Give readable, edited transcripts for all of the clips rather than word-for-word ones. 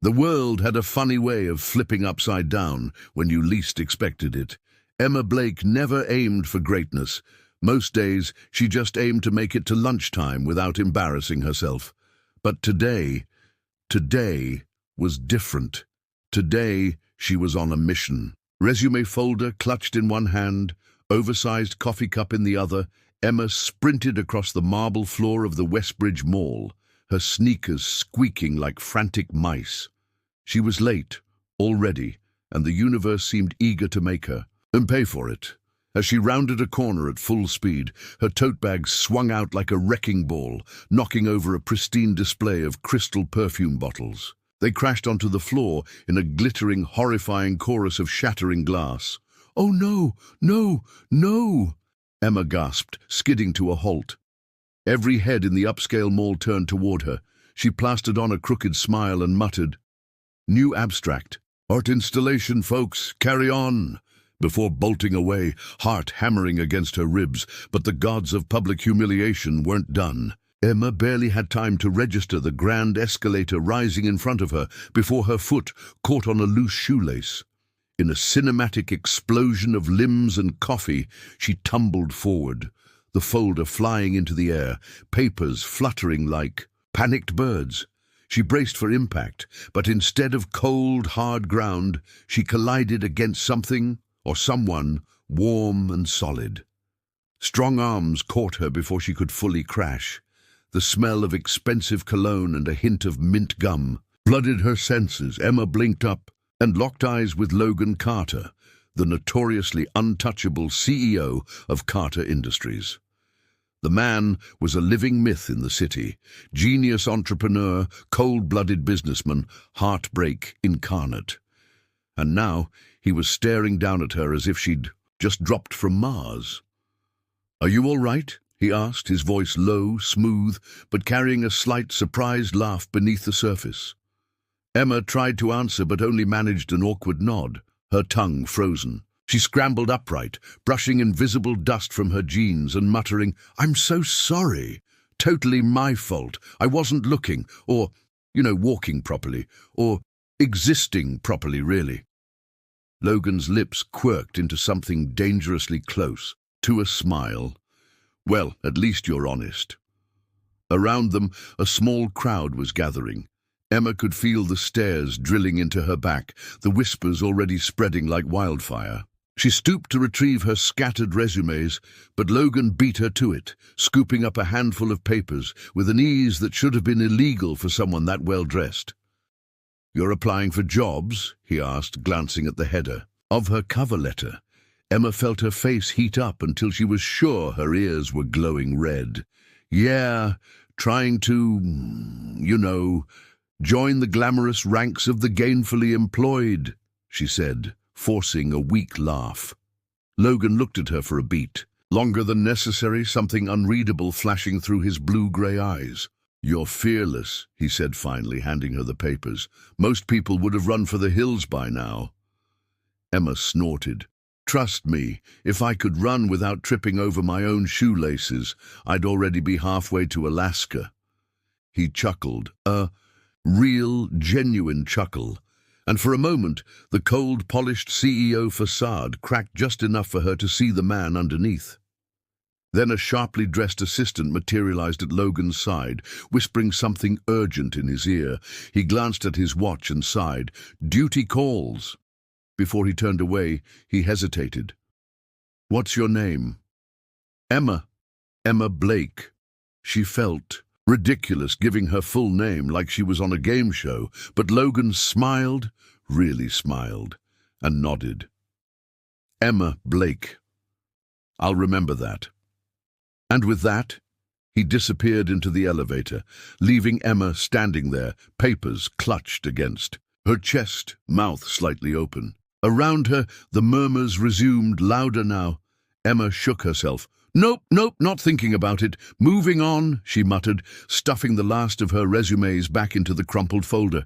The world had a funny way of flipping upside down when you least expected it. Emma Blake never aimed for greatness. Most days, she just aimed to make it to lunchtime without embarrassing herself. But today was different. Today, she was on a mission. Resume folder clutched in one hand, oversized coffee cup in the other, Emma sprinted across the marble floor of the Westbridge Mall, her sneakers squeaking like frantic mice. She was late, already, and the universe seemed eager to make her, and pay for it. As she rounded a corner at full speed, her tote bag swung out like a wrecking ball, knocking over a pristine display of crystal perfume bottles. They crashed onto the floor in a glittering, horrifying chorus of shattering glass. "Oh no, no, no!" Emma gasped, skidding to a halt. Every head in the upscale mall turned toward her. She plastered on a crooked smile and muttered, "New abstract. Art installation, folks, carry on," before bolting away, heart hammering against her ribs. But the gods of public humiliation weren't done. Emma barely had time to register the grand escalator rising in front of her before her foot caught on a loose shoelace. In a cinematic explosion of limbs and coffee, she tumbled forward, the folder flying into the air, papers fluttering like panicked birds. She braced for impact, but instead of cold, hard ground, she collided against something or someone warm and solid. Strong arms caught her before she could fully crash. The smell of expensive cologne and a hint of mint gum flooded her senses. Emma blinked up and locked eyes with Logan Carter, the notoriously untouchable CEO of Carter Industries. The man was a living myth in the city, genius entrepreneur, cold-blooded businessman, heartbreak incarnate. And now he was staring down at her as if she'd just dropped from Mars. "Are you all right?" he asked, his voice low, smooth, but carrying a slight, surprised laugh beneath the surface. Emma tried to answer but only managed an awkward nod, her tongue frozen. She scrambled upright, brushing invisible dust from her jeans and muttering, "I'm so sorry. Totally my fault. I wasn't looking, or, walking properly, or existing properly, really." Logan's lips quirked into something dangerously close to a smile. "Well, at least you're honest." Around them, a small crowd was gathering. Emma could feel the stares drilling into her back, the whispers already spreading like wildfire. She stooped to retrieve her scattered resumes, but Logan beat her to it, scooping up a handful of papers with an ease that should have been illegal for someone that well-dressed. "You're applying for jobs?" he asked, glancing at the header of her cover letter. Emma felt her face heat up until she was sure her ears were glowing red. "Yeah, trying to, join the glamorous ranks of the gainfully employed," she said, forcing a weak laugh. Logan looked at her for a beat, longer than necessary, something unreadable flashing through his blue-grey eyes. "You're fearless," he said finally, handing her the papers. "Most people would have run for the hills by now." Emma snorted. "Trust me, if I could run without tripping over my own shoelaces, I'd already be halfway to Alaska." He chuckled, a real, genuine chuckle, and for a moment the cold, polished CEO facade cracked just enough for her to see the man underneath. Then a sharply dressed assistant materialized at Logan's side, whispering something urgent in his ear. He glanced at his watch and sighed, "Duty calls." Before he turned away, he hesitated. "What's your name?" "Emma. Emma Blake." She felt ridiculous giving her full name like she was on a game show, but Logan smiled, really smiled, and nodded. "Emma Blake. I'll remember that." And with that, he disappeared into the elevator, leaving Emma standing there, papers clutched against her chest, mouth slightly open. Around her, the murmurs resumed, louder now. Emma shook herself. Nope, not thinking about it. Moving on," she muttered, stuffing the last of her resumes back into the crumpled folder.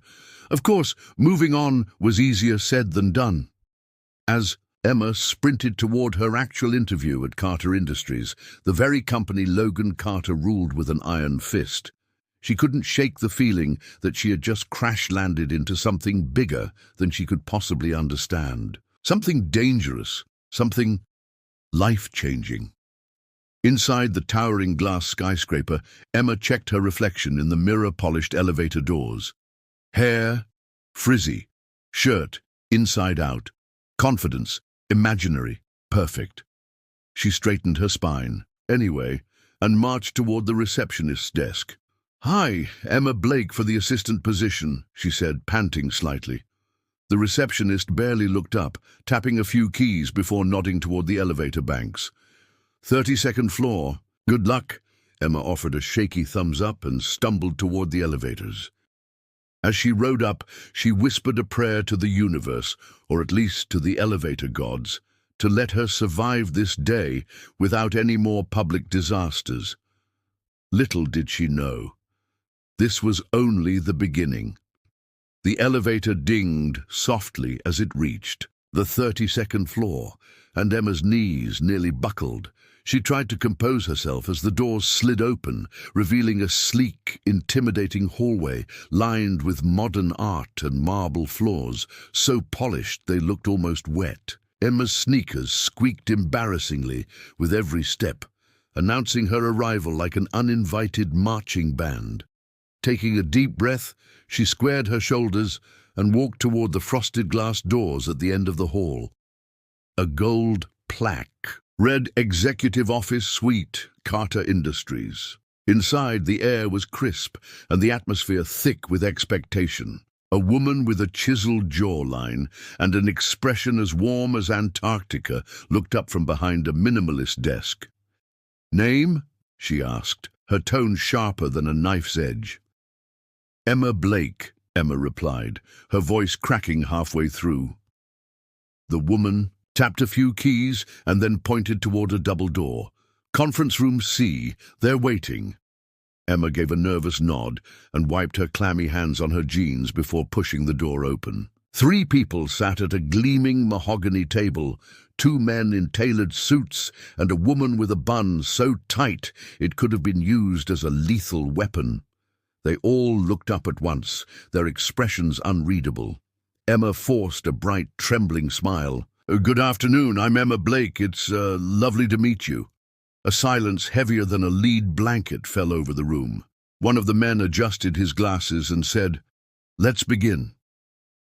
Of course, moving on was easier said than done. As Emma sprinted toward her actual interview at Carter Industries, the very company Logan Carter ruled with an iron fist, She couldn't shake the feeling that she had just crash-landed into something bigger than she could possibly understand. Something dangerous, something life-changing. Inside the towering glass skyscraper, Emma checked her reflection in the mirror-polished elevator doors. Hair, frizzy. Shirt, inside out. Confidence, imaginary, perfect. She straightened her spine, anyway, and marched toward the receptionist's desk. "Hi, Emma Blake for the assistant position," she said, panting slightly. The receptionist barely looked up, tapping a few keys before nodding toward the elevator banks. 32nd floor. Good luck. Emma offered a shaky thumbs up and stumbled toward the elevators. As she rode up, she whispered a prayer to the universe, or at least to the elevator gods, to let her survive this day without any more public disasters. Little did she know. This was only the beginning. The elevator dinged softly as it reached the 32nd floor, and Emma's knees nearly buckled. She tried to compose herself as the doors slid open, revealing a sleek, intimidating hallway lined with modern art and marble floors, so polished they looked almost wet. Emma's sneakers squeaked embarrassingly with every step, announcing her arrival like an uninvited marching band. Taking a deep breath, she squared her shoulders and walked toward the frosted glass doors at the end of the hall. A gold plaque read Executive Office Suite, Carter Industries. Inside, the air was crisp and the atmosphere thick with expectation. A woman with a chiseled jawline and an expression as warm as Antarctica looked up from behind a minimalist desk. "Name?" she asked, her tone sharper than a knife's edge. "Emma Blake," Emma replied, her voice cracking halfway through. The woman tapped a few keys and then pointed toward a double door. "Conference room C, they're waiting." Emma gave a nervous nod and wiped her clammy hands on her jeans before pushing the door open. 3 people sat at a gleaming mahogany table, 2 men in tailored suits and a woman with a bun so tight it could have been used as a lethal weapon. They all looked up at once, their expressions unreadable. Emma forced a bright, trembling smile. "Good afternoon, I'm Emma Blake. It's lovely to meet you." A silence heavier than a lead blanket fell over the room. One of the men adjusted his glasses and said, "Let's begin."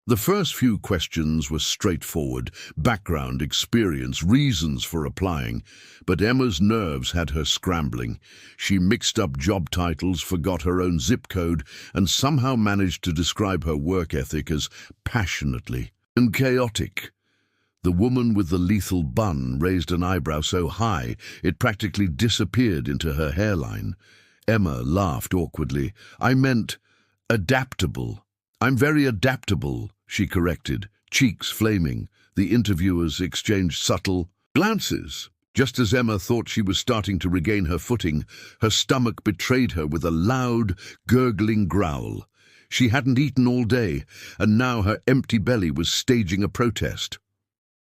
The first few questions were straightforward: background, experience, reasons for applying. But Emma's nerves had her scrambling. She mixed up job titles, forgot her own zip code, and somehow managed to describe her work ethic as passionately and chaotic. The woman with the lethal bun raised an eyebrow so high it practically disappeared into her hairline. Emma laughed awkwardly. "I meant adaptable. I'm very adaptable," she corrected, cheeks flaming. The interviewers exchanged subtle glances. Just as Emma thought she was starting to regain her footing, her stomach betrayed her with a loud, gurgling growl. She hadn't eaten all day, and now her empty belly was staging a protest.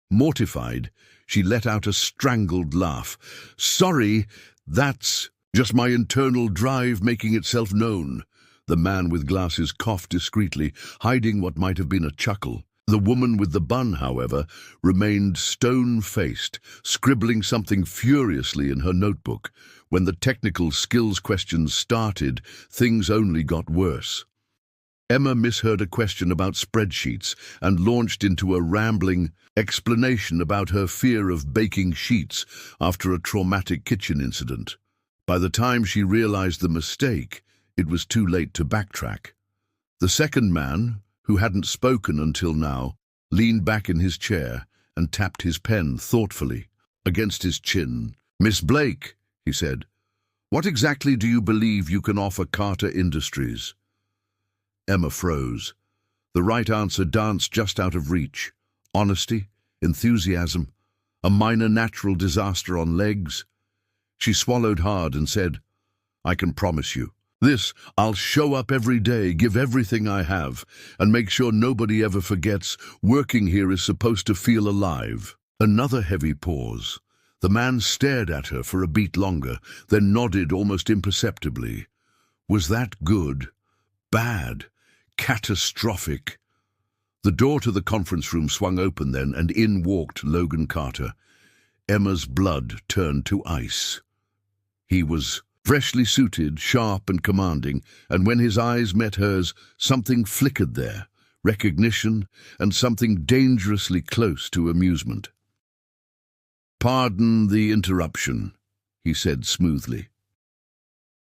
Mortified, she let out a strangled laugh. "Sorry, that's just my internal drive making itself known." The man with glasses coughed discreetly, hiding what might have been a chuckle. The woman with the bun, however, remained stone-faced, scribbling something furiously in her notebook. When the technical skills questions started, things only got worse. Emma misheard a question about spreadsheets and launched into a rambling explanation about her fear of baking sheets after a traumatic kitchen incident. By the time she realized the mistake, it was too late to backtrack. The second man, who hadn't spoken until now, leaned back in his chair and tapped his pen thoughtfully against his chin. "Miss Blake," he said, "what exactly do you believe you can offer Carter Industries?" Emma froze. The right answer danced just out of reach. Honesty, enthusiasm, a minor natural disaster on legs. She swallowed hard and said, "I can promise you. I'll show up every day, give everything I have, and make sure nobody ever forgets working here is supposed to feel alive." Another heavy pause. The man stared at her for a beat longer, then nodded almost imperceptibly. Was that good? Bad? Catastrophic? The door to the conference room swung open then, and in walked Logan Carter. Emma's blood turned to ice. He was freshly suited, sharp and commanding, and when his eyes met hers, something flickered there, recognition and something dangerously close to amusement. "Pardon the interruption," he said smoothly.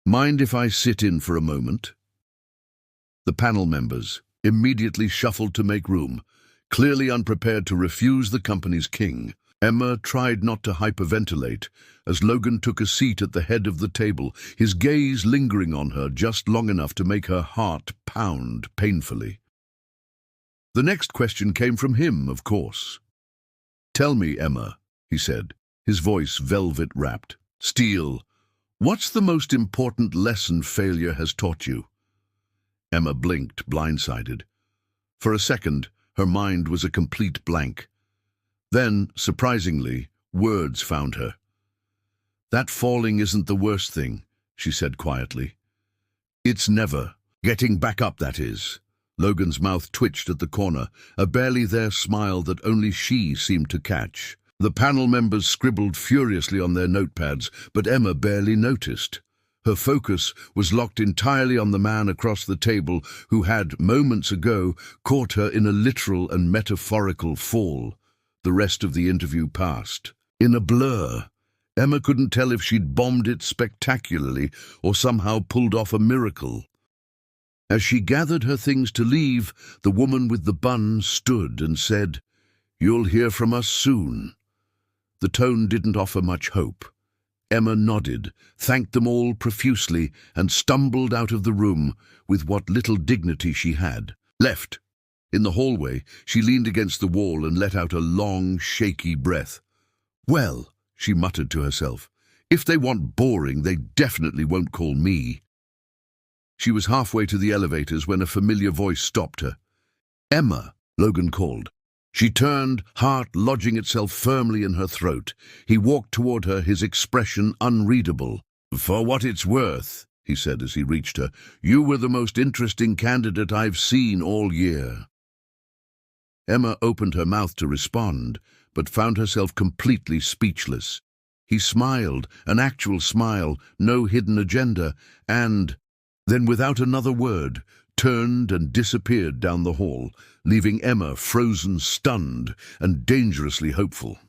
"Mind if I sit in for a moment?" The panel members immediately shuffled to make room, clearly unprepared to refuse the company's king. Emma tried not to hyperventilate as Logan took a seat at the head of the table, his gaze lingering on her just long enough to make her heart pound painfully. The next question came from him, of course. "Tell me, Emma," he said, his voice velvet-wrapped. "Steel, what's the most important lesson failure has taught you?" Emma blinked, blindsided. For a second, her mind was a complete blank. Then, surprisingly, words found her. "That falling isn't the worst thing," she said quietly. "It's never. Getting back up, that is." Logan's mouth twitched at the corner, a barely there smile that only she seemed to catch. The panel members scribbled furiously on their notepads, but Emma barely noticed. Her focus was locked entirely on the man across the table who had, moments ago, caught her in a literal and metaphorical fall. The rest of the interview passed. In a blur, Emma couldn't tell if she'd bombed it spectacularly or somehow pulled off a miracle. As she gathered her things to leave, the woman with the bun stood and said, "You'll hear from us soon." The tone didn't offer much hope. Emma nodded, thanked them all profusely, and stumbled out of the room with what little dignity she had left. In the hallway, she leaned against the wall and let out a long, shaky breath. "Well," she muttered to herself, "if they want boring, they definitely won't call me." She was halfway to the elevators when a familiar voice stopped her. "Emma," Logan called. She turned, heart lodging itself firmly in her throat. He walked toward her, his expression unreadable. "For what it's worth," he said as he reached her, "you were the most interesting candidate I've seen all year." Emma opened her mouth to respond, but found herself completely speechless. He smiled, an actual smile, no hidden agenda, and then without another word, turned and disappeared down the hall, leaving Emma frozen, stunned, and dangerously hopeful.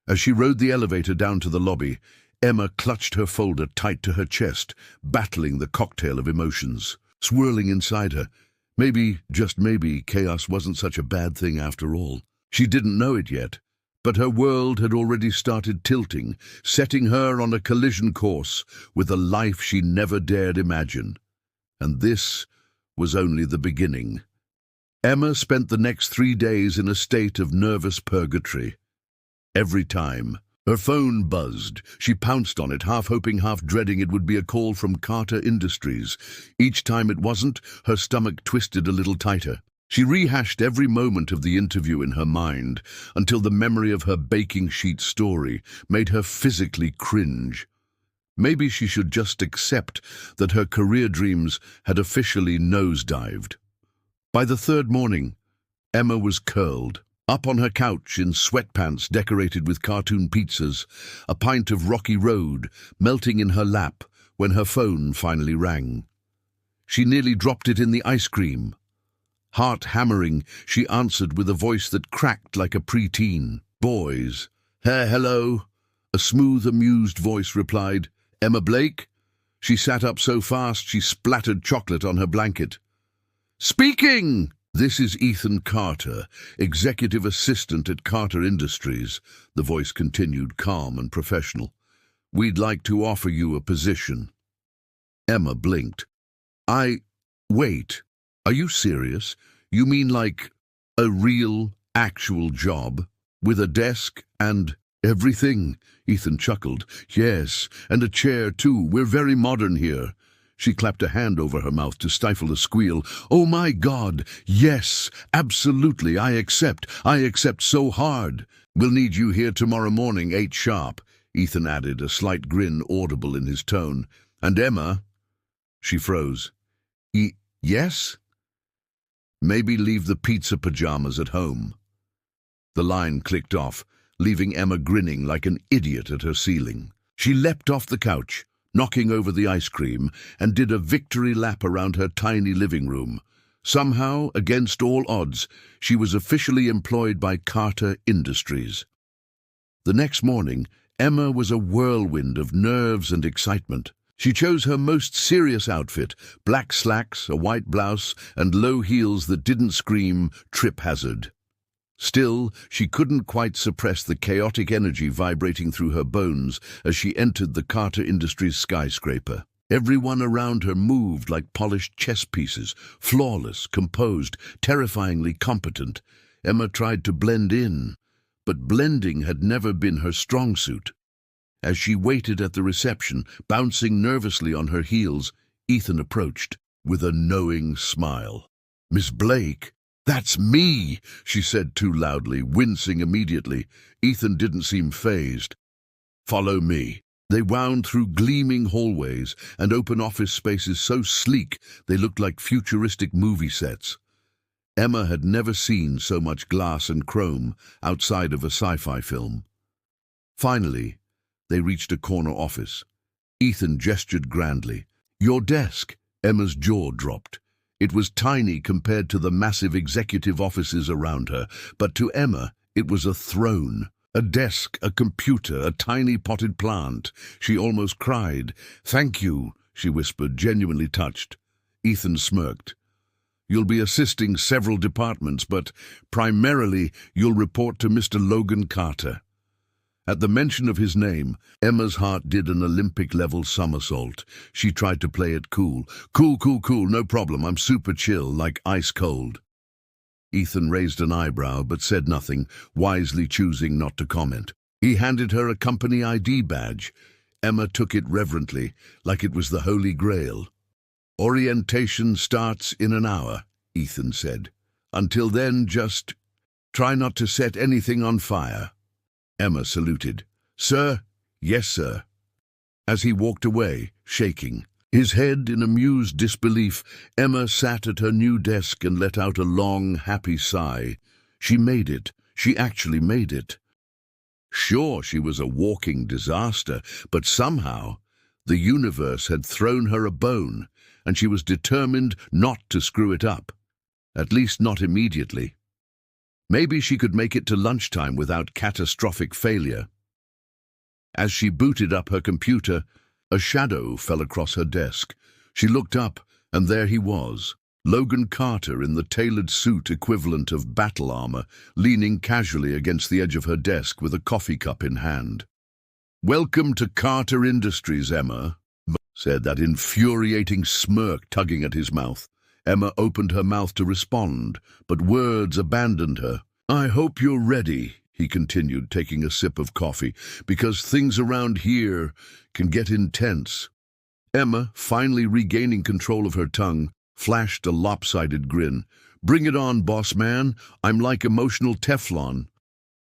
As she rode the elevator down to the lobby, Emma clutched her folder tight to her chest, battling the cocktail of emotions, swirling inside her. Maybe, just maybe, chaos wasn't such a bad thing after all. She didn't know it yet, but her world had already started tilting, setting her on a collision course with a life she never dared imagine. And this was only the beginning. Emma spent the next 3 days in a state of nervous purgatory. Every time her phone buzzed, she pounced on it, half hoping, half dreading it would be a call from Carter Industries. Each time it wasn't, her stomach twisted a little tighter. She rehashed every moment of the interview in her mind until the memory of her baking sheet story made her physically cringe. Maybe she should just accept that her career dreams had officially nosedived. By the third morning, Emma was curled, up on her couch in sweatpants decorated with cartoon pizzas, a pint of Rocky Road melting in her lap when her phone finally rang. She nearly dropped it in the ice cream. Heart hammering, she answered with a voice that cracked like a preteen. "Boys." Hello," a smooth, amused voice replied. "Emma Blake?" She sat up so fast she splattered chocolate on her blanket. "Speaking!" "This is Ethan Carter, executive assistant at Carter Industries," the voice continued, calm and professional. "We'd like to offer you a position." Emma blinked. Wait, are you serious? You mean like a real, actual job? With a desk and everything?" Ethan chuckled. "Yes, and a chair too. We're very modern here." She clapped a hand over her mouth to stifle a squeal. "Oh my God, yes, absolutely, I accept so hard." "We'll need you here tomorrow morning, 8 sharp, Ethan added, a slight grin audible in his tone. "And Emma, She froze. Yes? Maybe leave the pizza pajamas at home. The line clicked off, leaving Emma grinning like an idiot at her ceiling. She leapt off the couch, knocking over the ice cream, and did a victory lap around her tiny living room. Somehow, against all odds, she was officially employed by Carter Industries. The next morning, Emma was a whirlwind of nerves and excitement. She chose her most serious outfit, black slacks, a white blouse, and low heels that didn't scream trip hazard. Still, she couldn't quite suppress the chaotic energy vibrating through her bones as she entered the Carter Industries skyscraper. Everyone around her moved like polished chess pieces, flawless, composed, terrifyingly competent. Emma tried to blend in, but blending had never been her strong suit. As she waited at the reception, bouncing nervously on her heels, Ethan approached with a knowing smile. "Miss Blake, that's me," she said too loudly, wincing immediately. Ethan didn't seem fazed. "Follow me." They wound through gleaming hallways and open office spaces so sleek they looked like futuristic movie sets. Emma had never seen so much glass and chrome outside of a sci-fi film. Finally, they reached a corner office. Ethan gestured grandly. "Your desk." Emma's jaw dropped. It was tiny compared to the massive executive offices around her, but to Emma it was a throne. A desk, a computer, a tiny potted plant. She almost cried. "Thank you," she whispered, genuinely touched. Ethan smirked. "You'll be assisting several departments, but primarily you'll report to Mr. Logan Carter." At the mention of his name, Emma's heart did an Olympic-level somersault. She tried to play it cool. Cool, no problem. I'm super chill, like ice cold." Ethan raised an eyebrow but said nothing, wisely choosing not to comment. He handed her a company ID badge. Emma took it reverently, like it was the Holy Grail. "Orientation starts in an hour," Ethan said. "Until then, just try not to set anything on fire." Emma saluted. "Sir?" "Yes, sir." As he walked away, shaking, his head in amused disbelief, Emma sat at her new desk and let out a long, happy sigh. She made it. She actually made it. Sure, she was a walking disaster, but somehow the universe had thrown her a bone, and she was determined not to screw it up. At least not immediately. Maybe she could make it to lunchtime without catastrophic failure. As she booted up her computer, a shadow fell across her desk. She looked up, and there he was, Logan Carter in the tailored suit equivalent of battle armor, leaning casually against the edge of her desk with a coffee cup in hand. "Welcome to Carter Industries, Emma," said that infuriating smirk tugging at his mouth. Emma opened her mouth to respond, but words abandoned her. "I hope you're ready," he continued, taking a sip of coffee, "because things around here can get intense." Emma, finally regaining control of her tongue, flashed a lopsided grin. "Bring it on, boss man. I'm like emotional Teflon."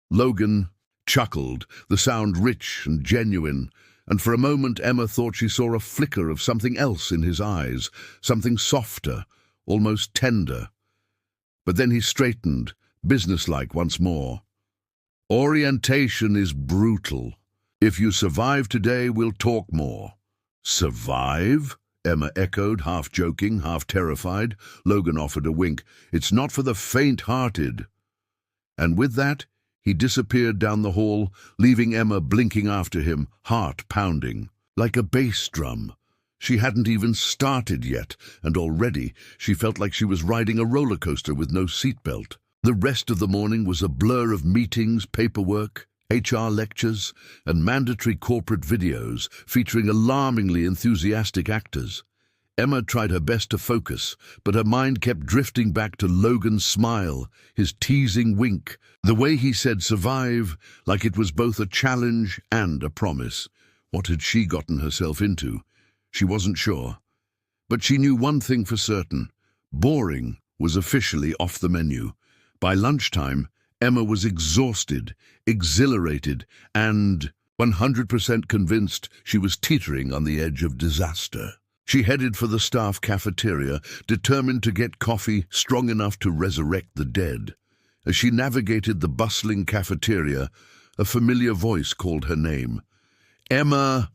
Logan chuckled, the sound rich and genuine, and for a moment Emma thought she saw a flicker of something else in his eyes, something softer, almost tender. But then he straightened, businesslike once more. "Orientation is brutal. If you survive today, we'll talk more." "Survive?" Emma echoed, half joking, half terrified. Logan offered a wink. "It's not for the faint-hearted." And with that, he disappeared down the hall, leaving Emma blinking after him, heart pounding, like a bass drum. She hadn't even started yet, and already she felt like she was riding a roller coaster with no seatbelt. The rest of the morning was a blur of meetings, paperwork, HR lectures, and mandatory corporate videos featuring alarmingly enthusiastic actors. Emma tried her best to focus, but her mind kept drifting back to Logan's smile, his teasing wink, the way he said survive, like it was both a challenge and a promise. What had she gotten herself into? She wasn't sure. But she knew one thing for certain. Boring was officially off the menu. By lunchtime, Emma was exhausted, exhilarated, and 100% convinced she was teetering on the edge of disaster. She headed for the staff cafeteria, determined to get coffee strong enough to resurrect the dead. As she navigated the bustling cafeteria, a familiar voice called her name. "Emma!"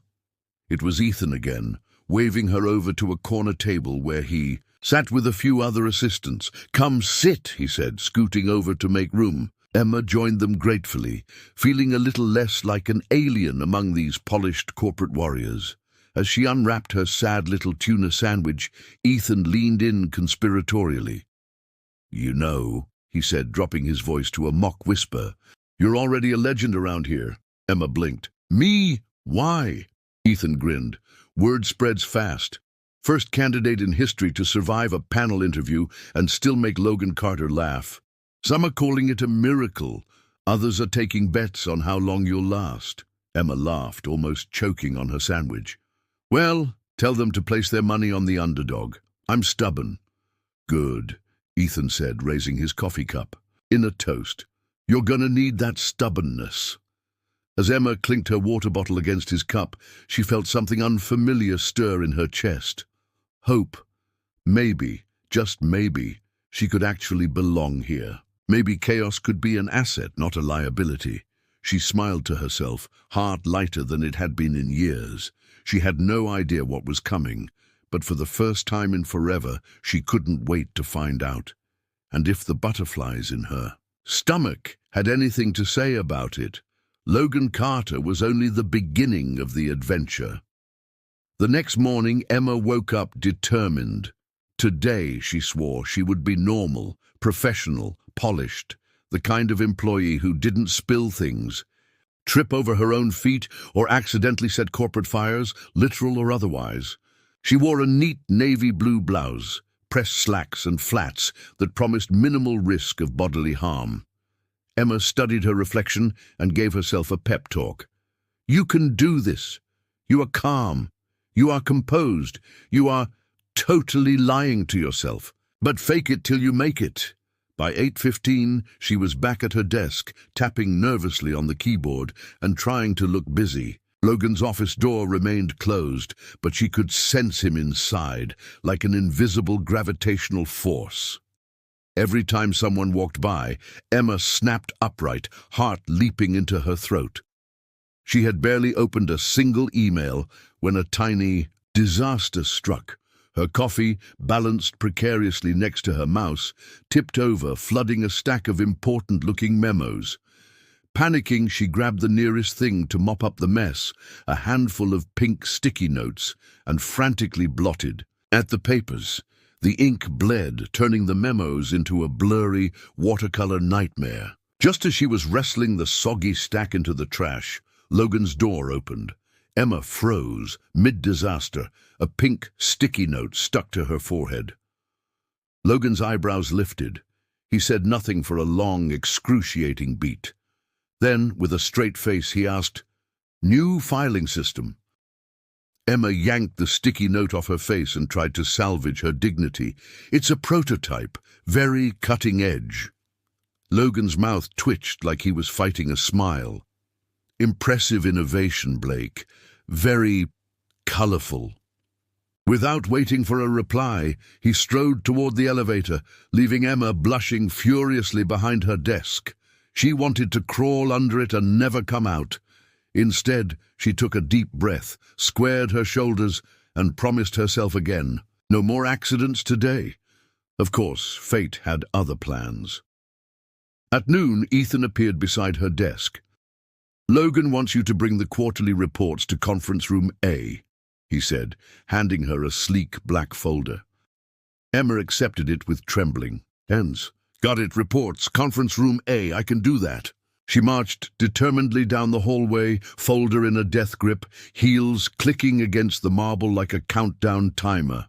It was Ethan again, waving her over to a corner table where he sat with a few other assistants. "Come sit," he said, scooting over to make room. Emma joined them gratefully, feeling a little less like an alien among these polished corporate warriors. As she unwrapped her sad little tuna sandwich, Ethan leaned in conspiratorially. "You know," he said, dropping his voice to a mock whisper, "you're already a legend around here." Emma blinked. "Me? Why?" Ethan grinned. "Word spreads fast. First candidate in history to survive a panel interview and still make Logan Carter laugh. Some are calling it a miracle. Others are taking bets on how long you'll last." Emma laughed, almost choking on her sandwich. "Well, tell them to place their money on the underdog. I'm stubborn." "Good," Ethan said, raising his coffee cup. "In a toast. You're gonna need that stubbornness." As Emma clinked her water bottle against his cup, she felt something unfamiliar stir in her chest. Hope. Maybe, just maybe, she could actually belong here. Maybe chaos could be an asset, not a liability. She smiled to herself, heart lighter than it had been in years. She had no idea what was coming, but for the first time in forever, she couldn't wait to find out. And if the butterflies in her stomach had anything to say about it, Logan Carter was only the beginning of the adventure. The next morning, Emma woke up determined. Today, she swore, she would be normal, professional, polished, the kind of employee who didn't spill things, trip over her own feet, or accidentally set corporate fires, literal or otherwise. She wore a neat navy blue blouse, pressed slacks and flats that promised minimal risk of bodily harm. Emma studied her reflection and gave herself a pep talk. "You can do this. You are calm. You are composed. You are totally lying to yourself. But fake it till you make it." By 8:15, she was back at her desk, tapping nervously on the keyboard and trying to look busy. Logan's office door remained closed, but she could sense him inside, like an invisible gravitational force. Every time someone walked by, Emma snapped upright, heart leaping into her throat. She had barely opened a single email when a tiny disaster struck. Her coffee, balanced precariously next to her mouse, tipped over, flooding a stack of important-looking memos. Panicking, she grabbed the nearest thing to mop up the mess, a handful of pink sticky notes, and frantically blotted at the papers. The ink bled, turning the memos into a blurry, watercolor nightmare. Just as she was wrestling the soggy stack into the trash, Logan's door opened. Emma froze, mid-disaster, a pink sticky note stuck to her forehead. Logan's eyebrows lifted. He said nothing for a long, excruciating beat. Then, with a straight face, he asked, "New filing system." Emma yanked the sticky note off her face and tried to salvage her dignity. "It's a prototype, very cutting edge." Logan's mouth twitched like he was fighting a smile. "Impressive innovation, Blake. Very colorful." Without waiting for a reply, he strode toward the elevator, leaving Emma blushing furiously behind her desk. She wanted to crawl under it and never come out. Instead, she took a deep breath, squared her shoulders, and promised herself again, no more accidents today. Of course, fate had other plans. At noon, Ethan appeared beside her desk. "Logan wants you to bring the quarterly reports to conference room A," he said, handing her a sleek black folder. Emma accepted it with trembling hands. "Got it, reports, conference room A, I can do that." She marched determinedly down the hallway, folder in a death grip, heels clicking against the marble like a countdown timer.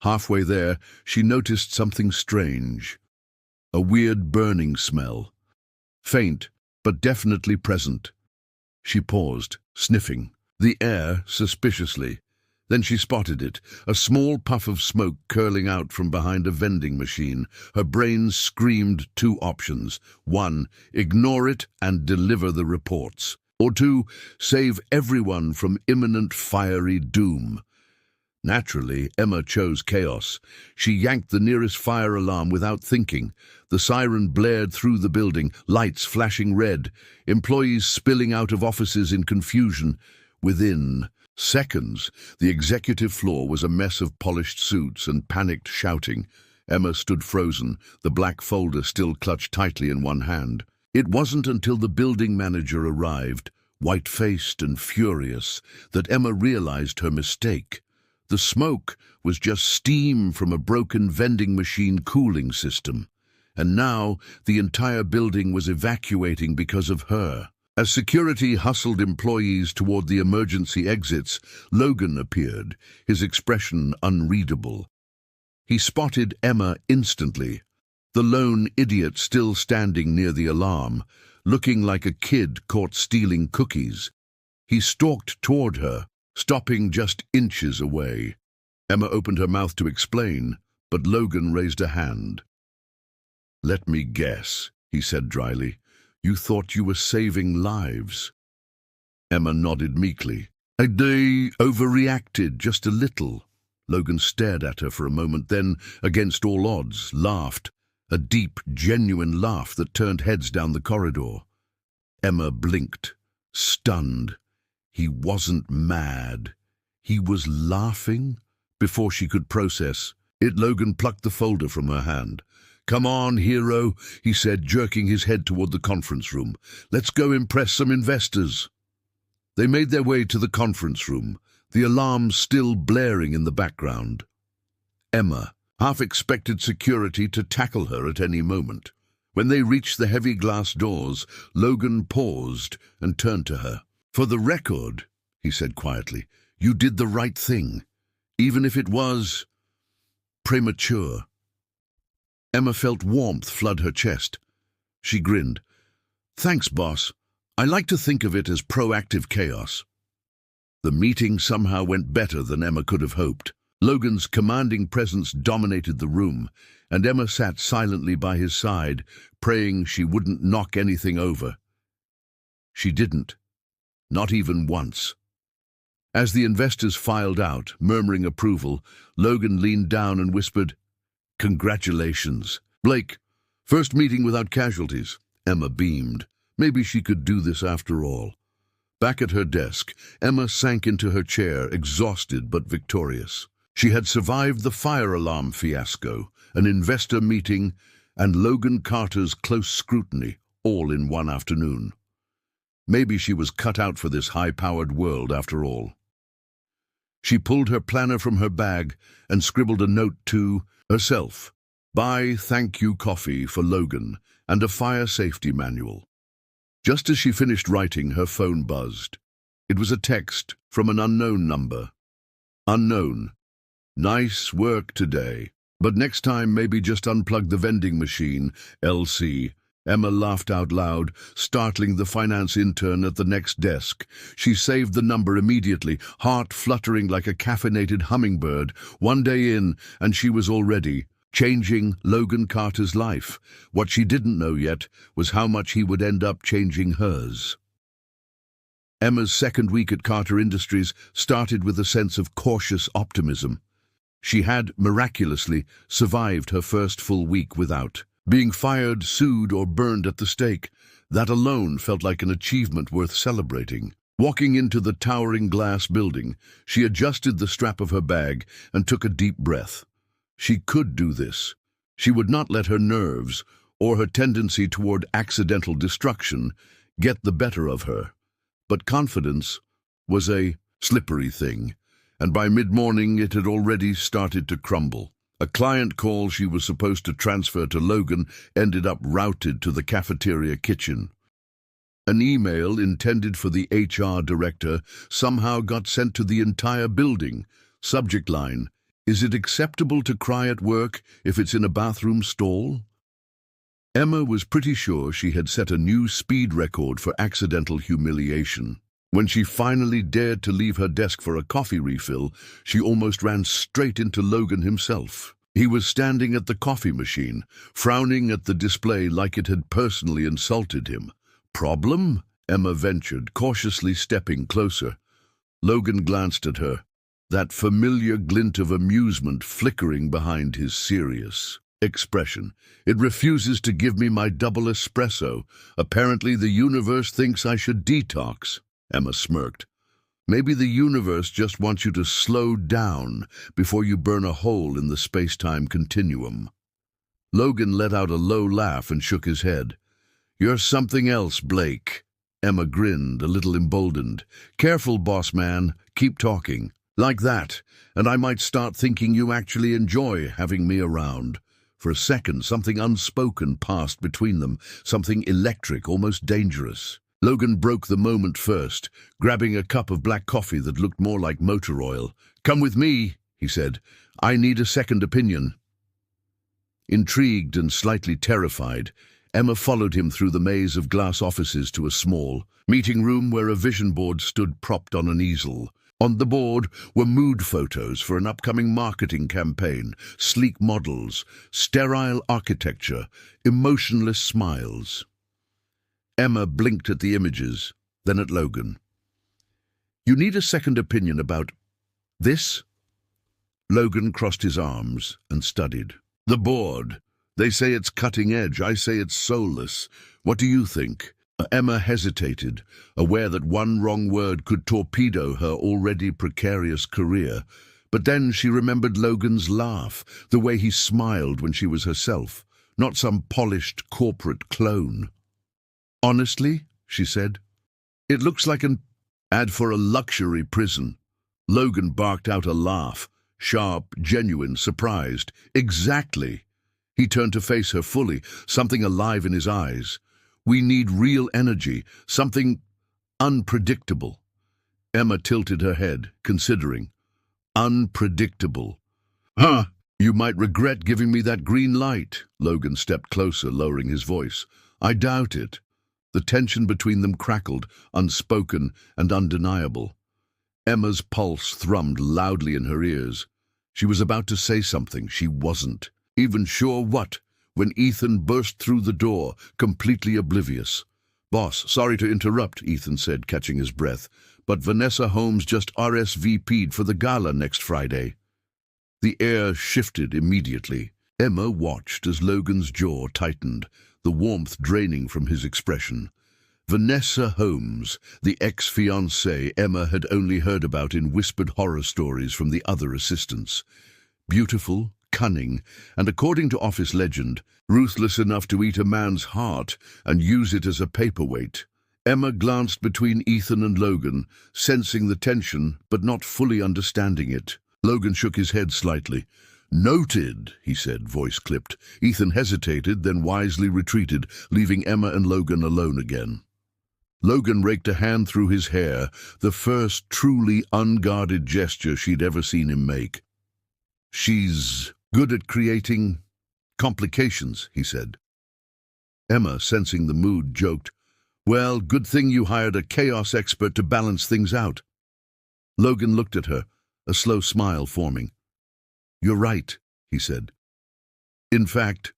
Halfway there, she noticed something strange. A weird burning smell. Faint, but definitely present. She paused, sniffing the air suspiciously. Then she spotted it, a small puff of smoke curling out from behind a vending machine. Her brain screamed two options. One, ignore it and deliver the reports. Or two, save everyone from imminent fiery doom. Naturally, Emma chose chaos. She yanked the nearest fire alarm without thinking. The siren blared through the building, lights flashing red, employees spilling out of offices in confusion. Within seconds, the executive floor was a mess of polished suits and panicked shouting. Emma stood frozen, the black folder still clutched tightly in one hand. It wasn't until the building manager arrived, white-faced and furious, that Emma realized her mistake. The smoke was just steam from a broken vending machine cooling system. And now the entire building was evacuating because of her. As security hustled employees toward the emergency exits, Logan appeared, his expression unreadable. He spotted Emma instantly, the lone idiot still standing near the alarm, looking like a kid caught stealing cookies. He stalked toward her, stopping just inches away. Emma opened her mouth to explain, but Logan raised a hand. "Let me guess," he said dryly. "You thought you were saving lives." Emma nodded meekly. "They overreacted just a little." Logan stared at her for a moment, then, against all odds, laughed. A deep, genuine laugh that turned heads down the corridor. Emma blinked, stunned. He wasn't mad. He was laughing. Before she could process it, Logan plucked the folder from her hand. "Come on, hero," he said, jerking his head toward the conference room. "Let's go impress some investors." They made their way to the conference room, the alarm still blaring in the background. Emma half expected security to tackle her at any moment. When they reached the heavy glass doors, Logan paused and turned to her. "For the record," he said quietly, "you did the right thing, even if it was premature." Emma felt warmth flood her chest. She grinned. "Thanks, boss. I like to think of it as proactive chaos." The meeting somehow went better than Emma could have hoped. Logan's commanding presence dominated the room, and Emma sat silently by his side, praying she wouldn't knock anything over. She didn't. Not even once. As the investors filed out, murmuring approval, Logan leaned down and whispered, "Congratulations, Blake. First meeting without casualties." Emma beamed. Maybe she could do this after all. Back at her desk, Emma sank into her chair, exhausted but victorious. She had survived the fire alarm fiasco, an investor meeting, and Logan Carter's close scrutiny, all in one afternoon. Maybe she was cut out for this high-powered world after all. She pulled her planner from her bag and scribbled a note to herself. "Buy thank you coffee for Logan and a fire safety manual." Just as she finished writing, her phone buzzed. It was a text from an unknown number. "Unknown. Nice work today. But next time maybe just unplug the vending machine, LC." Emma laughed out loud, startling the finance intern at the next desk. She saved the number immediately, heart fluttering like a caffeinated hummingbird. One day in, and she was already changing Logan Carter's life. What she didn't know yet was how much he would end up changing hers. Emma's second week at Carter Industries started with a sense of cautious optimism. She had, miraculously, survived her first full week without being fired, sued, or burned at the stake. That alone felt like an achievement worth celebrating. Walking into the towering glass building, she adjusted the strap of her bag and took a deep breath. She could do this. She would not let her nerves, or her tendency toward accidental destruction, get the better of her. But confidence was a slippery thing, and by mid-morning it had already started to crumble. A client call she was supposed to transfer to Logan ended up routed to the cafeteria kitchen. An email intended for the HR director somehow got sent to the entire building. Subject line: "Is it acceptable to cry at work if it's in a bathroom stall?" Emma was pretty sure she had set a new speed record for accidental humiliation. When she finally dared to leave her desk for a coffee refill, she almost ran straight into Logan himself. He was standing at the coffee machine, frowning at the display like it had personally insulted him. "Problem?" Emma ventured, cautiously stepping closer. Logan glanced at her. that familiar glint of amusement flickering behind his serious expression. "It refuses to give me my double espresso. Apparently the universe thinks I should detox." Emma smirked. "Maybe the universe just wants you to slow down before you burn a hole in the space-time continuum." Logan let out a low laugh and shook his head. "You're something else, Blake." Emma grinned, a little emboldened. "Careful, boss man. Keep talking. Like that, and I might start thinking you actually enjoy having me around." For a second, something unspoken passed between them, something electric, almost dangerous. Logan broke the moment first, grabbing a cup of black coffee that looked more like motor oil. "Come with me," he said. "I need a second opinion." Intrigued and slightly terrified, Emma followed him through the maze of glass offices to a small meeting room where a vision board stood propped on an easel. On the board were mood photos for an upcoming marketing campaign, sleek models, sterile architecture, emotionless smiles. Emma blinked at the images, then at Logan. "You need a second opinion about this?" Logan crossed his arms and studied. "The board. They say it's cutting edge. I say it's soulless. What do you think?" Emma hesitated, aware that one wrong word could torpedo her already precarious career. But then she remembered Logan's laugh, the way he smiled when she was herself, not some polished corporate clone. "Honestly," she said, "it looks like an ad for a luxury prison." Logan barked out a laugh, sharp, genuine, surprised. "Exactly." He turned to face her fully, something alive in his eyes. "We need real energy, something unpredictable." Emma tilted her head, considering. "Unpredictable. Huh, you might regret giving me that green light." Logan stepped closer, lowering his voice. "I doubt it." The tension between them crackled, unspoken and undeniable. Emma's pulse thrummed loudly in her ears. She was about to say something. She wasn't even sure what, when Ethan burst through the door, completely oblivious. "Boss, sorry to interrupt," Ethan said, catching his breath, "but Vanessa Holmes just RSVP'd for the gala next Friday." The air shifted immediately. Emma watched as Logan's jaw tightened, the warmth draining from his expression. Vanessa Holmes, the ex-fiancée Emma had only heard about in whispered horror stories from the other assistants. Beautiful, cunning, and according to office legend, ruthless enough to eat a man's heart and use it as a paperweight. Emma glanced between Ethan and Logan, sensing the tension but not fully understanding it. Logan shook his head slightly. "Noted," he said, voice clipped. Ethan hesitated, then wisely retreated, leaving Emma and Logan alone again. Logan raked a hand through his hair, the first truly unguarded gesture she'd ever seen him make. "She's good at creating complications," he said. Emma, sensing the mood, joked, "Well, good thing you hired a chaos expert to balance things out." Logan looked at her, a slow smile forming. "You're right," he said. "In fact,"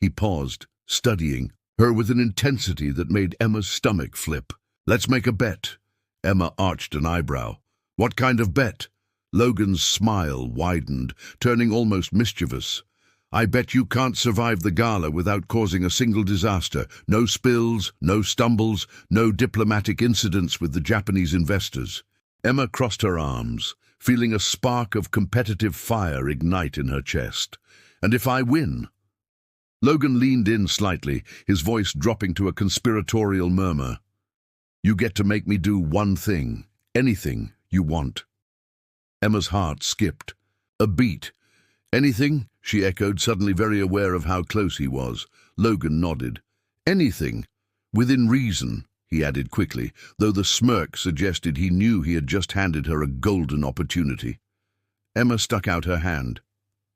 he paused, studying her with an intensity that made Emma's stomach flip. "Let's make a bet." Emma arched an eyebrow. "What kind of bet?" Logan's smile widened, turning almost mischievous. "I bet you can't survive the gala without causing a single disaster. No spills, no stumbles, no diplomatic incidents with the Japanese investors." Emma crossed her arms, feeling a spark of competitive fire ignite in her chest. "And if I win?" Logan leaned in slightly, his voice dropping to a conspiratorial murmur. "You get to make me do one thing, anything you want." Emma's heart skipped. A beat. "Anything?" she echoed, suddenly very aware of how close he was. Logan nodded. "Anything. Within reason," he added quickly, though the smirk suggested he knew he had just handed her a golden opportunity. Emma stuck out her hand.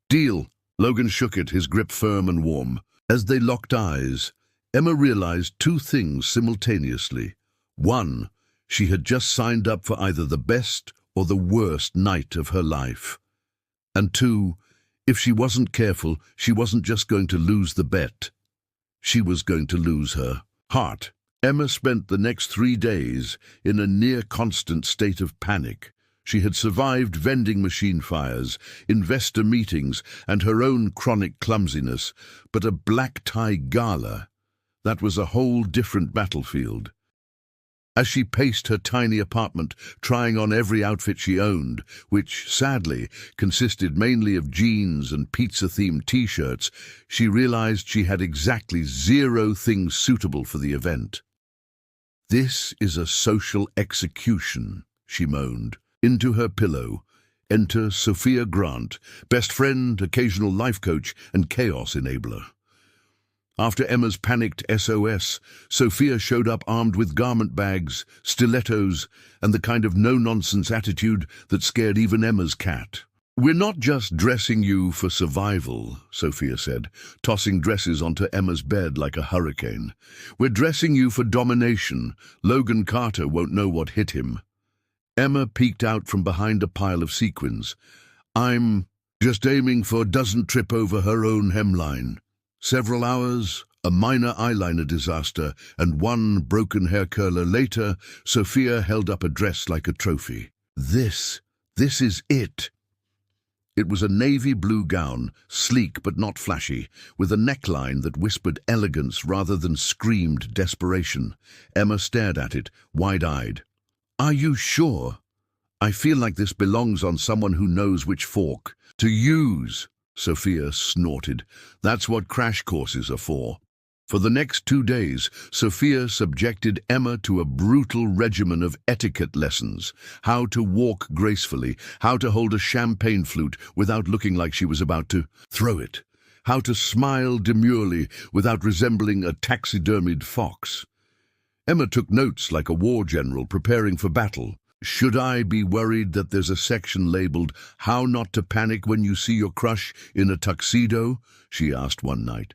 "Deal." Logan shook it, his grip firm and warm. As they locked eyes, Emma realized two things simultaneously. One, she had just signed up for either the best or the worst night of her life. And two, if she wasn't careful, she wasn't just going to lose the bet. She was going to lose her heart. Emma spent the next 3 days in a near-constant state of panic, She had survived vending machine fires, investor meetings, and her own chronic clumsiness, but a black-tie gala, that was a whole different battlefield. As she paced her tiny apartment, trying on every outfit she owned, which, sadly, consisted mainly of jeans and pizza-themed t-shirts, she realized she had exactly 0 things suitable for the event. "This is a social execution," she moaned. Into her pillow, enter Sophia Grant, best friend, occasional life coach, and chaos enabler. After Emma's panicked SOS, Sophia showed up armed with garment bags, stilettos, and the kind of no-nonsense attitude that scared even Emma's cat. "We're not just dressing you for survival," Sophia said, tossing dresses onto Emma's bed like a hurricane. "We're dressing you for domination. Logan Carter won't know what hit him." Emma peeked out from behind a pile of sequins. "I'm just aiming for doesn't trip over her own hemline." Several hours, a minor eyeliner disaster, and 1 broken hair curler later, Sophia held up a dress like a trophy. This is it." It was a navy blue gown, sleek but not flashy, with a neckline that whispered elegance rather than screamed desperation. Emma stared at it, wide-eyed. "Are you sure? I feel like this belongs on someone who knows which fork to use." Sophia snorted. "That's what crash courses are for." For the next 2 days, Sophia subjected Emma to a brutal regimen of etiquette lessons: how to walk gracefully, how to hold a champagne flute without looking like she was about to throw it, how to smile demurely without resembling a taxidermied fox. Emma took notes like a war general preparing for battle. "Should I be worried that there's a section labeled 'How Not to Panic When You See Your Crush in a Tuxedo'?" she asked one night.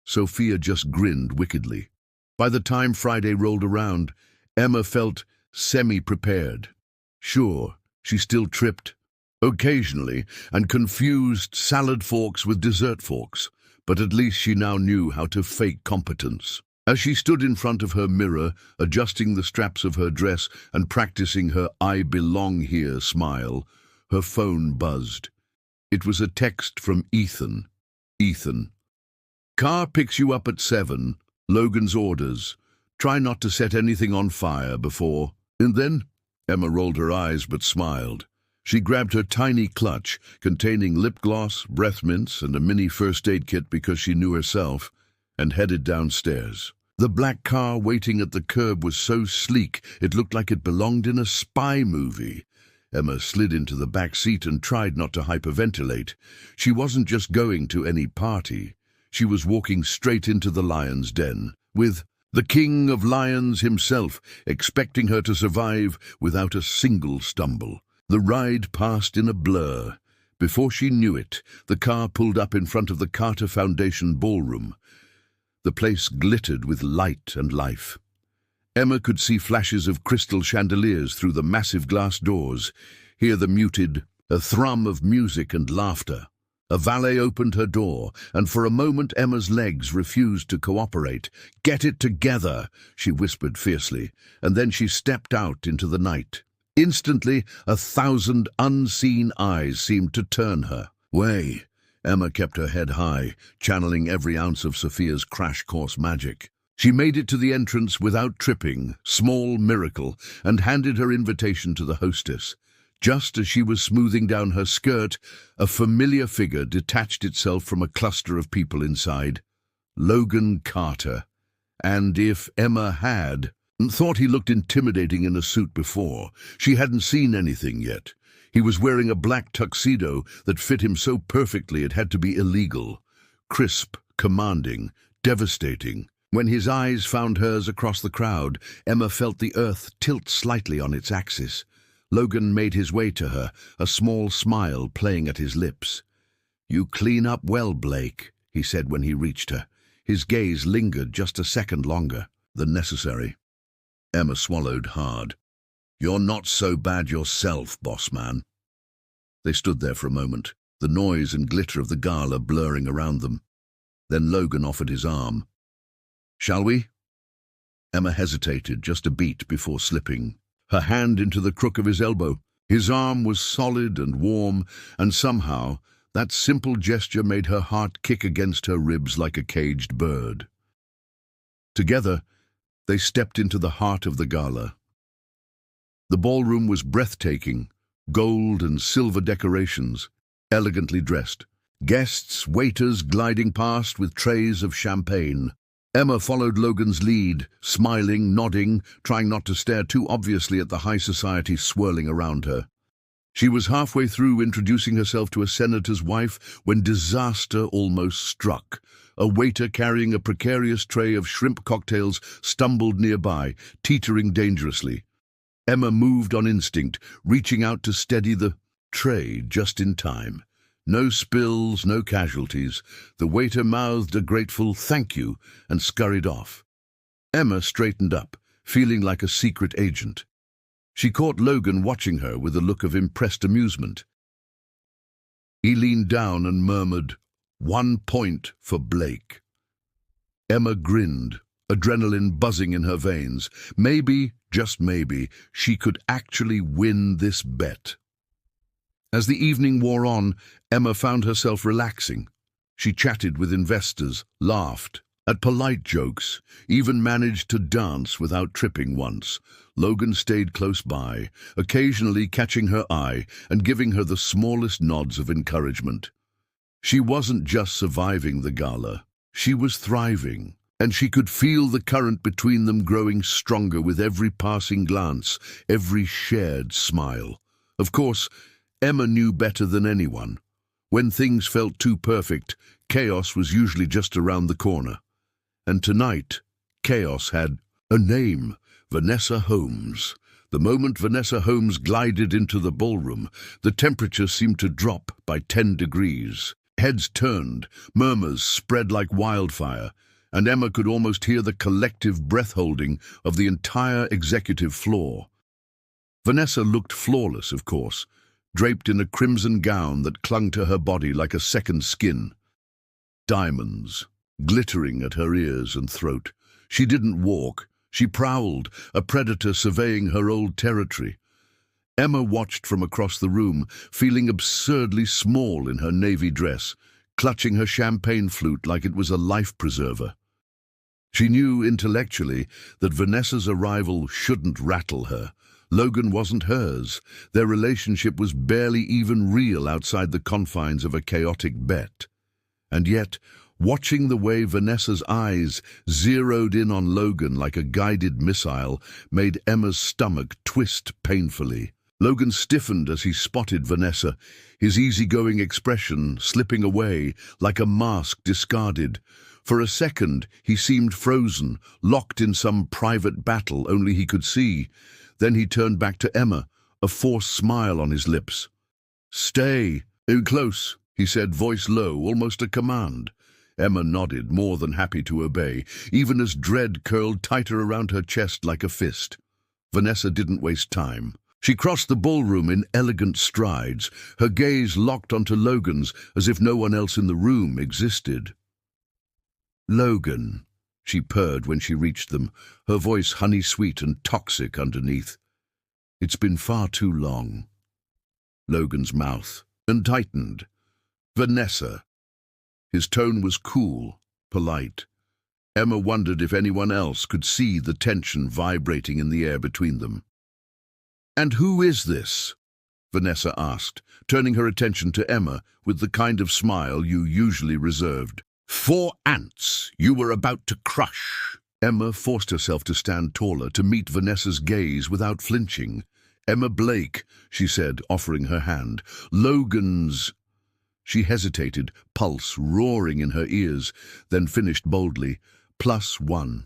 Sophia just grinned wickedly. By the time Friday rolled around, Emma felt semi-prepared. Sure, she still tripped, occasionally, and confused salad forks with dessert forks, but at least she now knew how to fake competence. As she stood in front of her mirror, adjusting the straps of her dress and practicing her "I belong here" smile, her phone buzzed. It was a text from Ethan. "Ethan, car picks you up at 7, Logan's orders. Try not to set anything on fire before..." And then, Emma rolled her eyes but smiled. She grabbed her tiny clutch, containing lip gloss, breath mints, and a mini first aid kit because she knew herself, and headed downstairs. The black car waiting at the curb was so sleek it looked like it belonged in a spy movie. Emma slid into the back seat and tried not to hyperventilate. She wasn't just going to any party. She was walking straight into the lion's den, with the king of lions himself expecting her to survive without a single stumble. The ride passed in a blur. Before she knew it, the car pulled up in front of the Carter Foundation ballroom. The place glittered with light and life. Emma could see flashes of crystal chandeliers through the massive glass doors, hear the muted, a thrum of music and laughter. A valet opened her door, and for a moment Emma's legs refused to cooperate. "Get it together," she whispered fiercely, and then she stepped out into the night. Instantly, 1,000 unseen eyes seemed to turn her way. Emma kept her head high, channeling every ounce of Sophia's crash course magic. She made it to the entrance without tripping, small miracle, and handed her invitation to the hostess. Just as she was smoothing down her skirt, a familiar figure detached itself from a cluster of people inside. Logan Carter. And if Emma had thought he looked intimidating in a suit before, she hadn't seen anything yet. He was wearing a black tuxedo that fit him so perfectly it had to be illegal. Crisp, commanding, devastating. When his eyes found hers across the crowd, Emma felt the earth tilt slightly on its axis. Logan made his way to her, a small smile playing at his lips. "You clean up well, Blake," he said when he reached her. His gaze lingered just a second longer than necessary. Emma swallowed hard. "You're not so bad yourself, boss man." They stood there for a moment, the noise and glitter of the gala blurring around them. Then Logan offered his arm. "Shall we?" Emma hesitated just a beat before slipping, her hand into the crook of his elbow. His arm was solid and warm, and somehow that simple gesture made her heart kick against her ribs like a caged bird. Together, they stepped into the heart of the gala. The ballroom was breathtaking, gold and silver decorations, elegantly dressed. Guests, waiters gliding past with trays of champagne. Emma followed Logan's lead, smiling, nodding, trying not to stare too obviously at the high society swirling around her. She was halfway through introducing herself to a senator's wife when disaster almost struck. A waiter carrying a precarious tray of shrimp cocktails stumbled nearby, teetering dangerously. Emma moved on instinct, reaching out to steady the tray just in time. No spills, no casualties. The waiter mouthed a grateful "thank you" and scurried off. Emma straightened up, feeling like a secret agent. She caught Logan watching her with a look of impressed amusement. He leaned down and murmured, "1 point for Blake." Emma grinned, adrenaline buzzing in her veins. Maybe, just maybe, she could actually win this bet. As the evening wore on, Emma found herself relaxing. She chatted with investors, laughed at polite jokes, even managed to dance without tripping once. Logan stayed close by, occasionally catching her eye and giving her the smallest nods of encouragement. She wasn't just surviving the gala, she was thriving, and she could feel the current between them growing stronger with every passing glance, every shared smile. Of course, Emma knew better than anyone. When things felt too perfect, chaos was usually just around the corner. And tonight, chaos had a name: Vanessa Holmes. The moment Vanessa Holmes glided into the ballroom, the temperature seemed to drop by 10 degrees. Heads turned, murmurs spread like wildfire, and Emma could almost hear the collective breath-holding of the entire executive floor. Vanessa looked flawless, of course, draped in a crimson gown that clung to her body like a second skin. Diamonds, glittering at her ears and throat. She didn't walk, she prowled, a predator surveying her old territory. Emma watched from across the room, feeling absurdly small in her navy dress, clutching her champagne flute like it was a life preserver. She knew intellectually that Vanessa's arrival shouldn't rattle her. Logan wasn't hers. Their relationship was barely even real outside the confines of a chaotic bet. And yet, watching the way Vanessa's eyes zeroed in on Logan like a guided missile made Emma's stomach twist painfully. Logan stiffened as he spotted Vanessa, his easygoing expression slipping away like a mask discarded. For a second, he seemed frozen, locked in some private battle only he could see. Then he turned back to Emma, a forced smile on his lips. "Stay close," he said, voice low, almost a command. Emma nodded, more than happy to obey, even as dread curled tighter around her chest like a fist. Vanessa didn't waste time. She crossed the ballroom in elegant strides, her gaze locked onto Logan's as if no one else in the room existed. "Logan," she purred when she reached them, her voice honey-sweet and toxic underneath. "It's been far too long." Logan's mouth tightened. "Vanessa." His tone was cool, polite. Emma wondered if anyone else could see the tension vibrating in the air between them. "And who is this?" Vanessa asked, turning her attention to Emma with the kind of smile you usually reserved. "4 ants you were about to crush." Emma forced herself to stand taller to meet Vanessa's gaze without flinching. "Emma Blake," she said, offering her hand. "Logan's—" She hesitated, pulse roaring in her ears, then finished boldly, +1.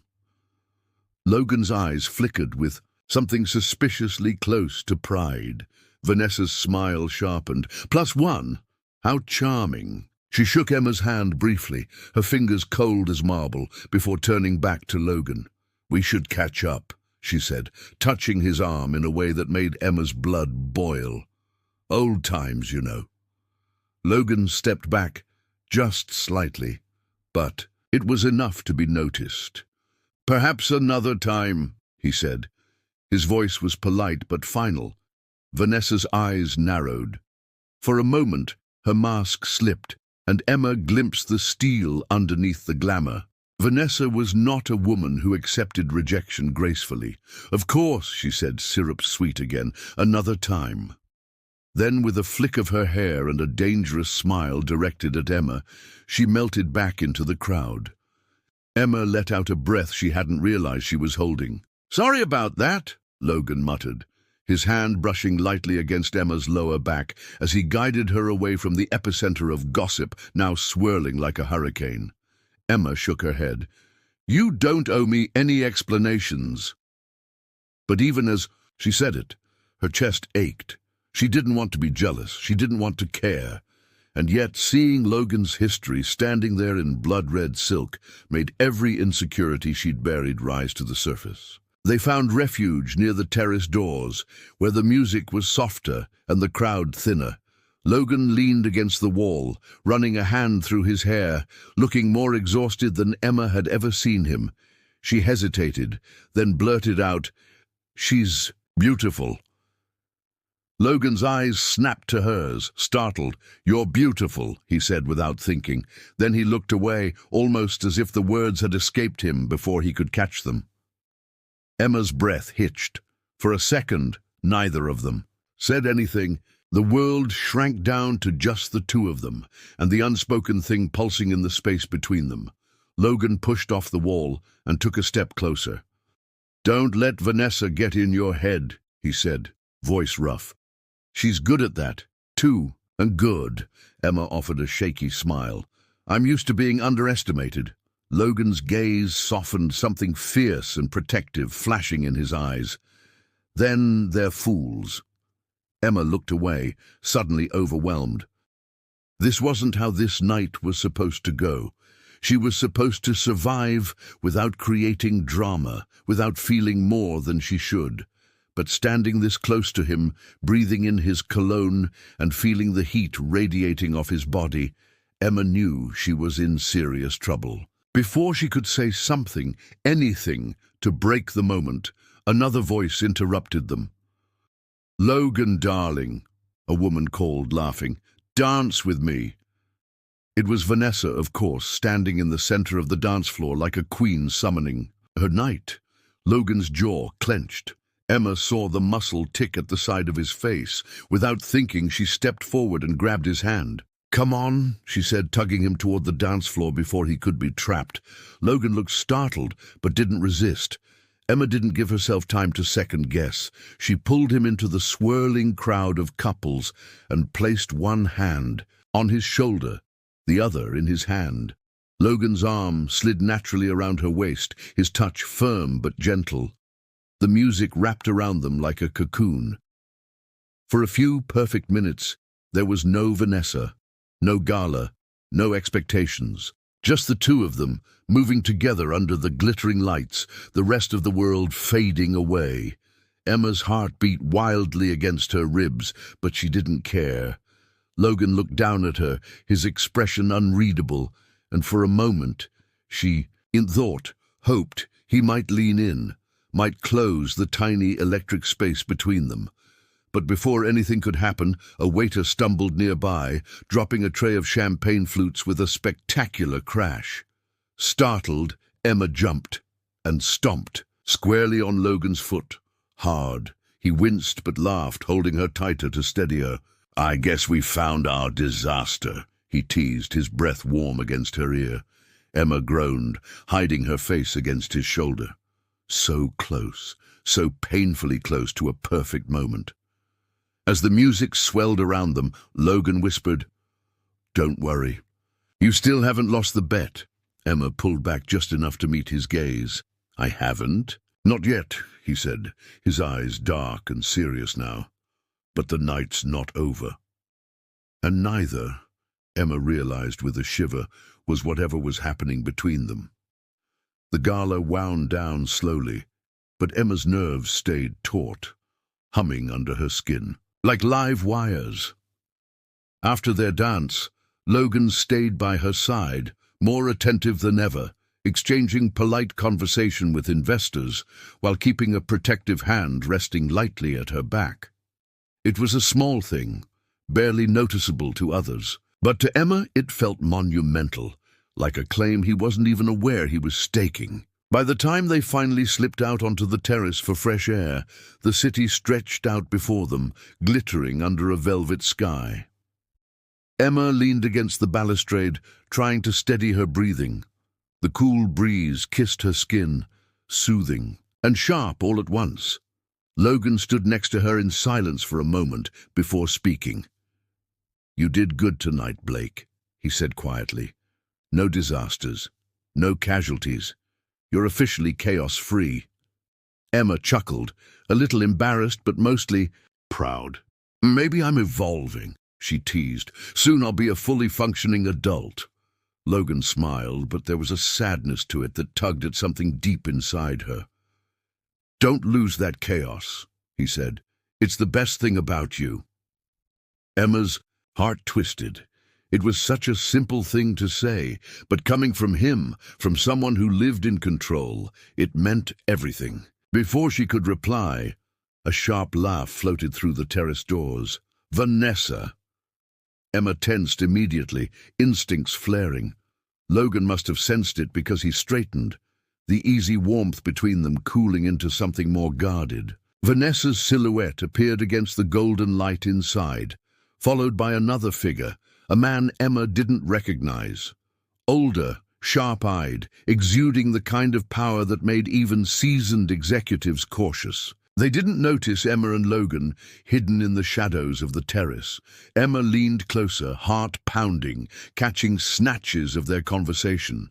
Logan's eyes flickered with something suspiciously close to pride. Vanessa's smile sharpened. "+1? How charming." She shook Emma's hand briefly, her fingers cold as marble, before turning back to Logan. "We should catch up," she said, touching his arm in a way that made Emma's blood boil. "Old times, you know." Logan stepped back, just slightly, but it was enough to be noticed. "Perhaps another time," he said. His voice was polite but final. Vanessa's eyes narrowed. For a moment, her mask slipped, and Emma glimpsed the steel underneath the glamour. Vanessa was not a woman who accepted rejection gracefully. "Of course," she said, syrup sweet again, "another time." Then, with a flick of her hair and a dangerous smile directed at Emma, she melted back into the crowd. Emma let out a breath she hadn't realized she was holding. "Sorry about that," Logan muttered, his hand brushing lightly against Emma's lower back as he guided her away from the epicenter of gossip now swirling like a hurricane. Emma shook her head. "You don't owe me any explanations." But even as she said it, her chest ached. She didn't want to be jealous. She didn't want to care. And yet, seeing Logan's history standing there in blood-red silk made every insecurity she'd buried rise to the surface. They found refuge near the terrace doors, where the music was softer and the crowd thinner. Logan leaned against the wall, running a hand through his hair, looking more exhausted than Emma had ever seen him. She hesitated, then blurted out, "She's beautiful." Logan's eyes snapped to hers, startled. "You're beautiful," he said without thinking. Then he looked away, almost as if the words had escaped him before he could catch them. Emma's breath hitched. For a second, neither of them said anything. The world shrank down to just the two of them, and the unspoken thing pulsing in the space between them. Logan pushed off the wall and took a step closer. "Don't let Vanessa get in your head," he said, voice rough. "She's good at that, too, and good." Emma offered a shaky smile. "I'm used to being underestimated." Logan's gaze softened, something fierce and protective flashing in his eyes. "Then they're fools." Emma looked away, suddenly overwhelmed. This wasn't how this night was supposed to go. She was supposed to survive without creating drama, without feeling more than she should. But standing this close to him, breathing in his cologne and feeling the heat radiating off his body, Emma knew she was in serious trouble. Before she could say something, anything, to break the moment, another voice interrupted them. "Logan, darling," a woman called, laughing, "dance with me." It was Vanessa, of course, standing in the center of the dance floor like a queen summoning her knight. Logan's jaw clenched. Emma saw the muscle tick at the side of his face. Without thinking, she stepped forward and grabbed his hand. "Come on," she said, tugging him toward the dance floor before he could be trapped. Logan looked startled, but didn't resist. Emma didn't give herself time to second-guess. She pulled him into the swirling crowd of couples and placed one hand on his shoulder, the other in his hand. Logan's arm slid naturally around her waist, his touch firm but gentle. The music wrapped around them like a cocoon. For a few perfect minutes, there was no Vanessa, no gala, no expectations. Just the two of them, moving together under the glittering lights, the rest of the world fading away. Emma's heart beat wildly against her ribs, but she didn't care. Logan looked down at her, his expression unreadable, and for a moment, she, in thought, hoped he might lean in, might close the tiny electric space between them. But before anything could happen, a waiter stumbled nearby, dropping a tray of champagne flutes with a spectacular crash. Startled, Emma jumped and stomped squarely on Logan's foot. Hard. He winced but laughed, holding her tighter to steady her. "I guess we found our disaster," he teased, his breath warm against her ear. Emma groaned, hiding her face against his shoulder. So close, so painfully close to a perfect moment. As the music swelled around them, Logan whispered, "Don't worry. You still haven't lost the bet." Emma pulled back just enough to meet his gaze. "I haven't?" "Not yet," he said, his eyes dark and serious now. "But the night's not over." And neither, Emma realized with a shiver, was whatever was happening between them. The gala wound down slowly, but Emma's nerves stayed taut, humming under her skin, like live wires. After their dance, Logan stayed by her side, more attentive than ever, exchanging polite conversation with investors while keeping a protective hand resting lightly at her back. It was a small thing, barely noticeable to others. But to Emma it felt monumental, like a claim he wasn't even aware he was staking. By the time they finally slipped out onto the terrace for fresh air, the city stretched out before them, glittering under a velvet sky. Emma leaned against the balustrade, trying to steady her breathing. The cool breeze kissed her skin, soothing and sharp all at once. Logan stood next to her in silence for a moment before speaking. "You did good tonight, Blake," he said quietly. "No disasters, no casualties. You're officially chaos-free." Emma chuckled, a little embarrassed but mostly proud. "Maybe I'm evolving," she teased. "Soon I'll be a fully functioning adult." Logan smiled, but there was a sadness to it that tugged at something deep inside her. "Don't lose that chaos," he said. "It's the best thing about you." Emma's heart twisted. It was such a simple thing to say, but coming from him, from someone who lived in control, it meant everything. Before she could reply, a sharp laugh floated through the terrace doors. "Vanessa!" Emma tensed immediately, instincts flaring. Logan must have sensed it because he straightened, the easy warmth between them cooling into something more guarded. Vanessa's silhouette appeared against the golden light inside, followed by another figure, a man Emma didn't recognize. Older, sharp-eyed, exuding the kind of power that made even seasoned executives cautious. They didn't notice Emma and Logan, hidden in the shadows of the terrace. Emma leaned closer, heart pounding, catching snatches of their conversation.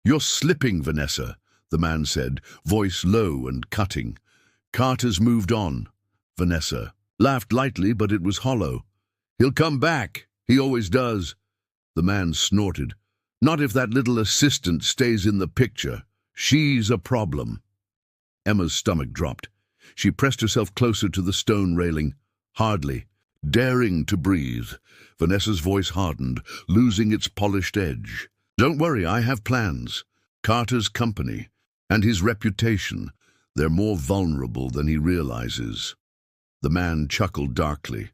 "You're slipping, Vanessa," the man said, voice low and cutting. "Carter's moved on." Vanessa laughed lightly, but it was hollow. "He'll come back. He always does." The man snorted. "Not if that little assistant stays in the picture. She's a problem." Emma's stomach dropped. She pressed herself closer to the stone railing, hardly daring to breathe. Vanessa's voice hardened, losing its polished edge. "Don't worry, I have plans. Carter's company and his reputation, they're more vulnerable than he realizes." The man chuckled darkly.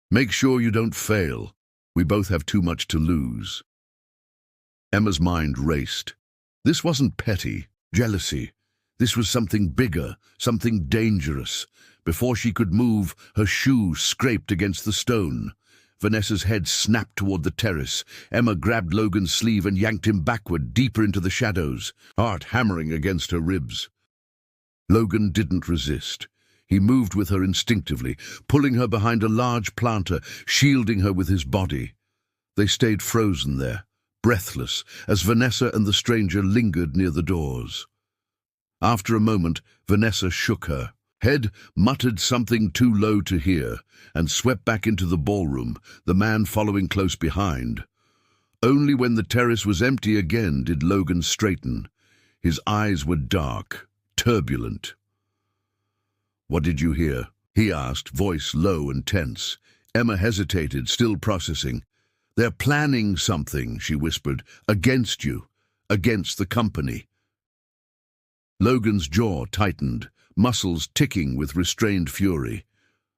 "Make sure you don't fail. We both have too much to lose." Emma's mind raced. This wasn't petty jealousy. This was something bigger, something dangerous. Before she could move, her shoe scraped against the stone. Vanessa's head snapped toward the terrace. Emma grabbed Logan's sleeve and yanked him backward, deeper into the shadows, heart hammering against her ribs. Logan didn't resist. He moved with her instinctively, pulling her behind a large planter, shielding her with his body. They stayed frozen there, breathless, as Vanessa and the stranger lingered near the doors. After a moment, Vanessa shook her. Head muttered something too low to hear and swept back into the ballroom, the man following close behind. Only when the terrace was empty again did Logan straighten. His eyes were dark, turbulent. "What did you hear?" he asked, voice low and tense. Emma hesitated, still processing. "They're planning something," she whispered, "against you, against the company." Logan's jaw tightened, muscles ticking with restrained fury.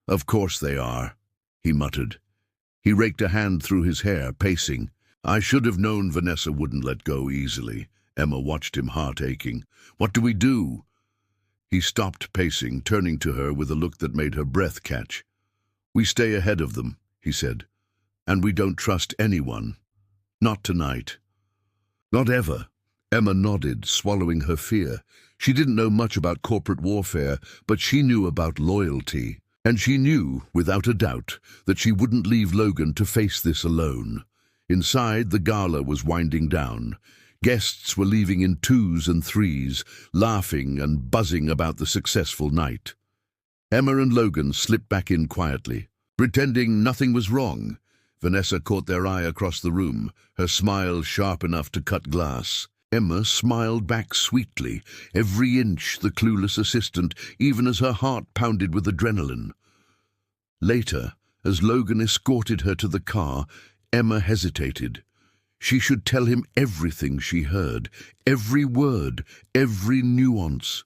"Of course they are," he muttered. He raked a hand through his hair, pacing. "I should have known Vanessa wouldn't let go easily." Emma watched him, heart aching. "What do we do?" He stopped pacing, turning to her with a look that made her breath catch. "We stay ahead of them," he said. "And we don't trust anyone. Not tonight." "Not ever." Emma nodded, swallowing her fear. She didn't know much about corporate warfare, but she knew about loyalty. And she knew, without a doubt, that she wouldn't leave Logan to face this alone. Inside, the gala was winding down. Guests were leaving in twos and threes, laughing and buzzing about the successful night. Emma and Logan slipped back in quietly, pretending nothing was wrong. Vanessa caught their eye across the room, her smile sharp enough to cut glass. Emma smiled back sweetly, every inch the clueless assistant, even as her heart pounded with adrenaline. Later, as Logan escorted her to the car, Emma hesitated. She should tell him everything she heard, every word, every nuance.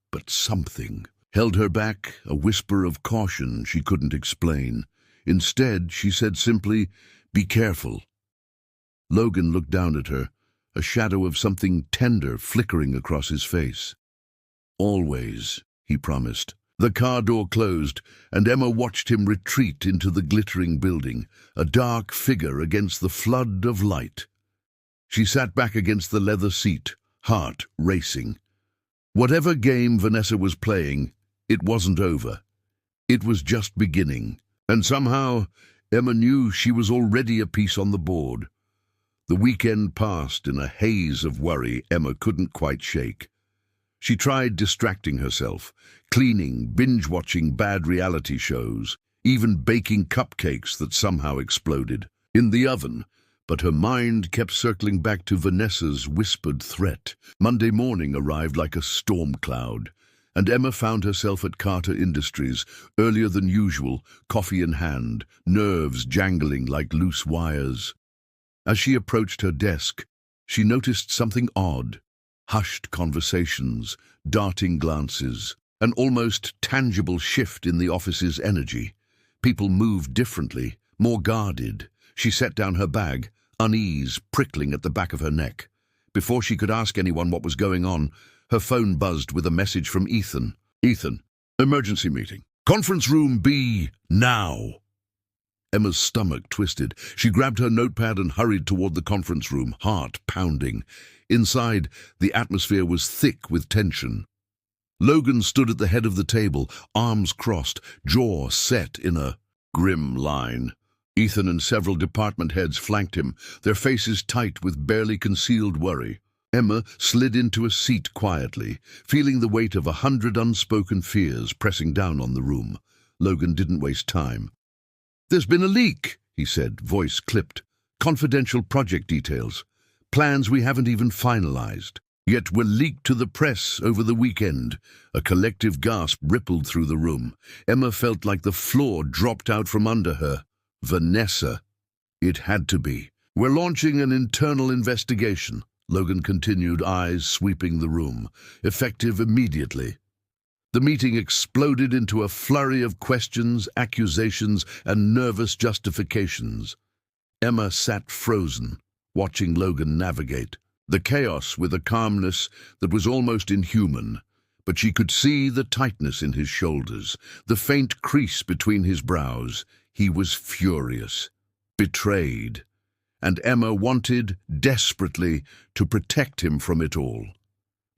But something held her back, a whisper of caution she couldn't explain. Instead, she said simply, "Be careful." Logan looked down at her, a shadow of something tender flickering across his face. "Always," he promised. The car door closed, and Emma watched him retreat into the glittering building, a dark figure against the flood of light. She sat back against the leather seat, heart racing. Whatever game Vanessa was playing, it wasn't over. It was just beginning, and somehow Emma knew she was already a piece on the board. The weekend passed in a haze of worry Emma couldn't quite shake. She tried distracting herself, cleaning, binge-watching bad reality shows, even baking cupcakes that somehow exploded in the oven, but her mind kept circling back to Vanessa's whispered threat. Monday morning arrived like a storm cloud, and Emma found herself at Carter Industries, earlier than usual, coffee in hand, nerves jangling like loose wires. As she approached her desk, she noticed something odd. Hushed conversations, darting glances, an almost tangible shift in the office's energy. People moved differently, more guarded. She set down her bag, unease prickling at the back of her neck. Before she could ask anyone what was going on, her phone buzzed with a message from Ethan. "Ethan, emergency meeting. Conference room B, now." Emma's stomach twisted. She grabbed her notepad and hurried toward the conference room, heart pounding. Inside, the atmosphere was thick with tension. Logan stood at the head of the table, arms crossed, jaw set in a grim line. Ethan and several department heads flanked him, their faces tight with barely concealed worry. Emma slid into a seat quietly, feeling the weight of 100 unspoken fears pressing down on the room. Logan didn't waste time. "There's been a leak," he said, voice clipped. "Confidential project details. Plans we haven't even finalized, yet were leaked to the press over the weekend." A collective gasp rippled through the room. Emma felt like the floor dropped out from under her. Vanessa. It had to be. "We're launching an internal investigation," Logan continued, eyes sweeping the room. "Effective immediately." The meeting exploded into a flurry of questions, accusations, and nervous justifications. Emma sat frozen, watching Logan navigate the chaos with a calmness that was almost inhuman, but she could see the tightness in his shoulders, the faint crease between his brows. He was furious, betrayed, and Emma wanted, desperately, to protect him from it all.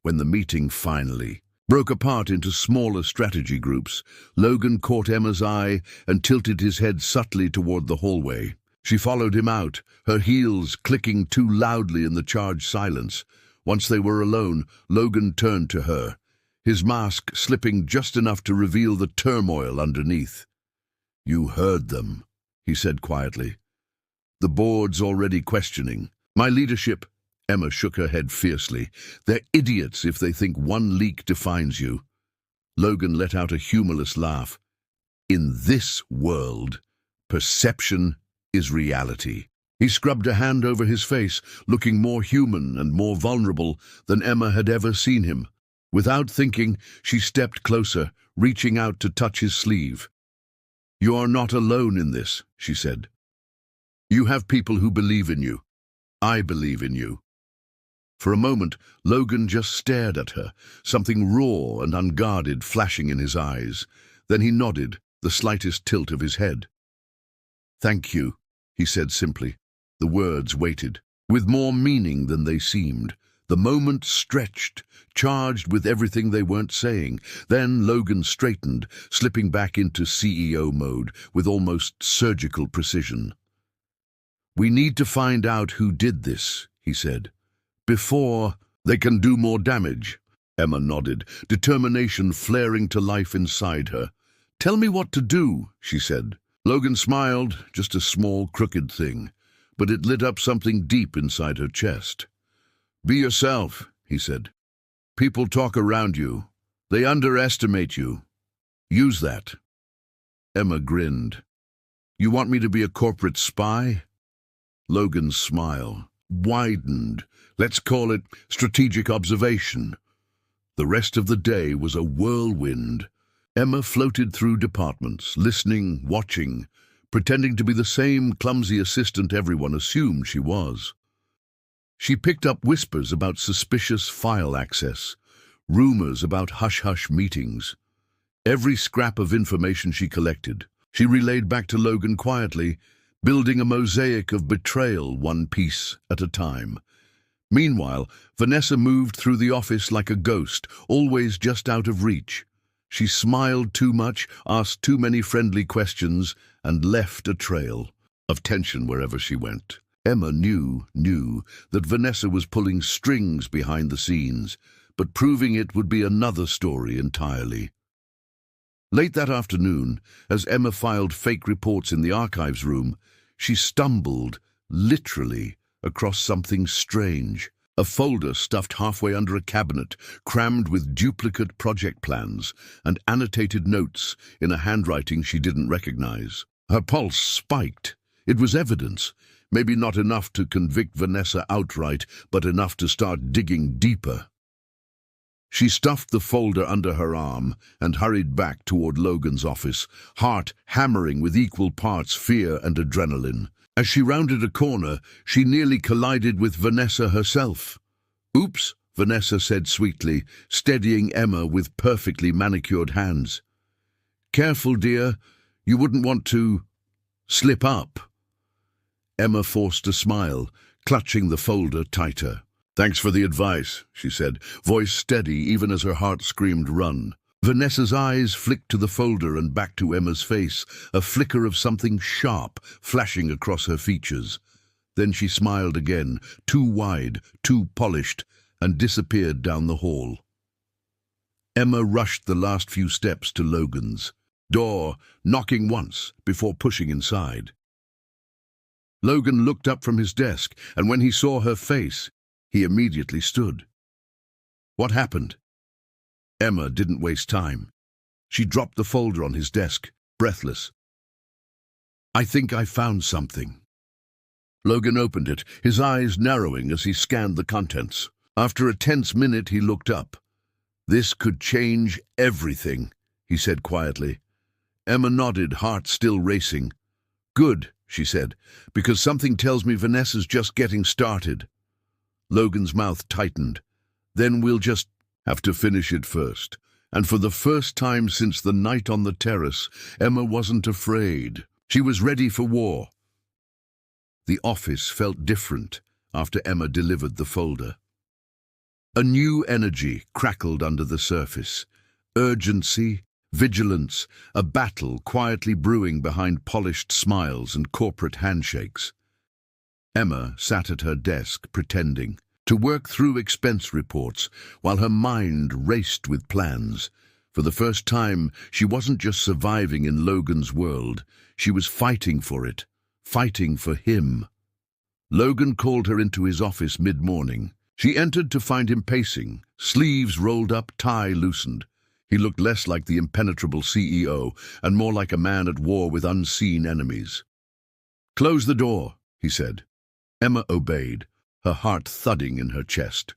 When the meeting finally broke apart into smaller strategy groups, Logan caught Emma's eye and tilted his head subtly toward the hallway. She followed him out, her heels clicking too loudly in the charged silence. Once they were alone, Logan turned to her, his mask slipping just enough to reveal the turmoil underneath. "You heard them," he said quietly. "The board's already questioning my leadership." Emma shook her head fiercely. "They're idiots if they think one leak defines you." Logan let out a humorless laugh. "In this world, perception is reality." He scrubbed a hand over his face, looking more human and more vulnerable than Emma had ever seen him. Without thinking, she stepped closer, reaching out to touch his sleeve. "You are not alone in this," she said. "You have people who believe in you. I believe in you." For a moment, Logan just stared at her, something raw and unguarded flashing in his eyes. Then he nodded, the slightest tilt of his head. "Thank you," he said simply. The words waited, with more meaning than they seemed. The moment stretched, charged with everything they weren't saying. Then Logan straightened, slipping back into CEO mode with almost surgical precision. "We need to find out who did this," he said, "before they can do more damage." Emma nodded, determination flaring to life inside her. "Tell me what to do," she said. Logan smiled, just a small, crooked thing, but it lit up something deep inside her chest. "Be yourself," he said. "People talk around you. They underestimate you. Use that." Emma grinned. "You want me to be a corporate spy?" Logan's smile widened. "Let's call it strategic observation." The rest of the day was a whirlwind. Emma floated through departments, listening, watching, pretending to be the same clumsy assistant everyone assumed she was. She picked up whispers about suspicious file access, rumors about hush-hush meetings. Every scrap of information she collected, she relayed back to Logan quietly, building a mosaic of betrayal one piece at a time. Meanwhile, Vanessa moved through the office like a ghost, always just out of reach. She smiled too much, asked too many friendly questions, and left a trail of tension wherever she went. Emma knew that Vanessa was pulling strings behind the scenes, but proving it would be another story entirely. Late that afternoon, as Emma filed fake reports in the archives room, she stumbled, literally, across something strange. A folder stuffed halfway under a cabinet, crammed with duplicate project plans and annotated notes in a handwriting she didn't recognize. Her pulse spiked. It was evidence, maybe not enough to convict Vanessa outright, but enough to start digging deeper. She stuffed the folder under her arm and hurried back toward Logan's office, heart hammering with equal parts fear and adrenaline. As she rounded a corner, she nearly collided with Vanessa herself. "Oops," Vanessa said sweetly, steadying Emma with perfectly manicured hands. "Careful, dear. You wouldn't want to slip up." Emma forced a smile, clutching the folder tighter. "Thanks for the advice," she said, voice steady even as her heart screamed run. Vanessa's eyes flicked to the folder and back to Emma's face, a flicker of something sharp flashing across her features. Then she smiled again, too wide, too polished, and disappeared down the hall. Emma rushed the last few steps to Logan's door, knocking once before pushing inside. Logan looked up from his desk, and when he saw her face, he immediately stood. "What happened?" Emma didn't waste time. She dropped the folder on his desk, breathless. "I think I found something." Logan opened it, his eyes narrowing as he scanned the contents. After a tense minute, he looked up. "This could change everything," he said quietly. Emma nodded, heart still racing. "Good," she said, "because something tells me Vanessa's just getting started." Logan's mouth tightened. "Then we'll just have to finish it first." And for the first time since the night on the terrace, Emma wasn't afraid. She was ready for war. The office felt different after Emma delivered the folder. A new energy crackled under the surface. Urgency, vigilance, a battle quietly brewing behind polished smiles and corporate handshakes. Emma sat at her desk, pretending to work through expense reports while her mind raced with plans. For the first time, she wasn't just surviving in Logan's world. She was fighting for it, fighting for him. Logan called her into his office mid-morning. She entered to find him pacing, sleeves rolled up, tie loosened. He looked less like the impenetrable CEO and more like a man at war with unseen enemies. "Close the door," he said. Emma obeyed, her heart thudding in her chest.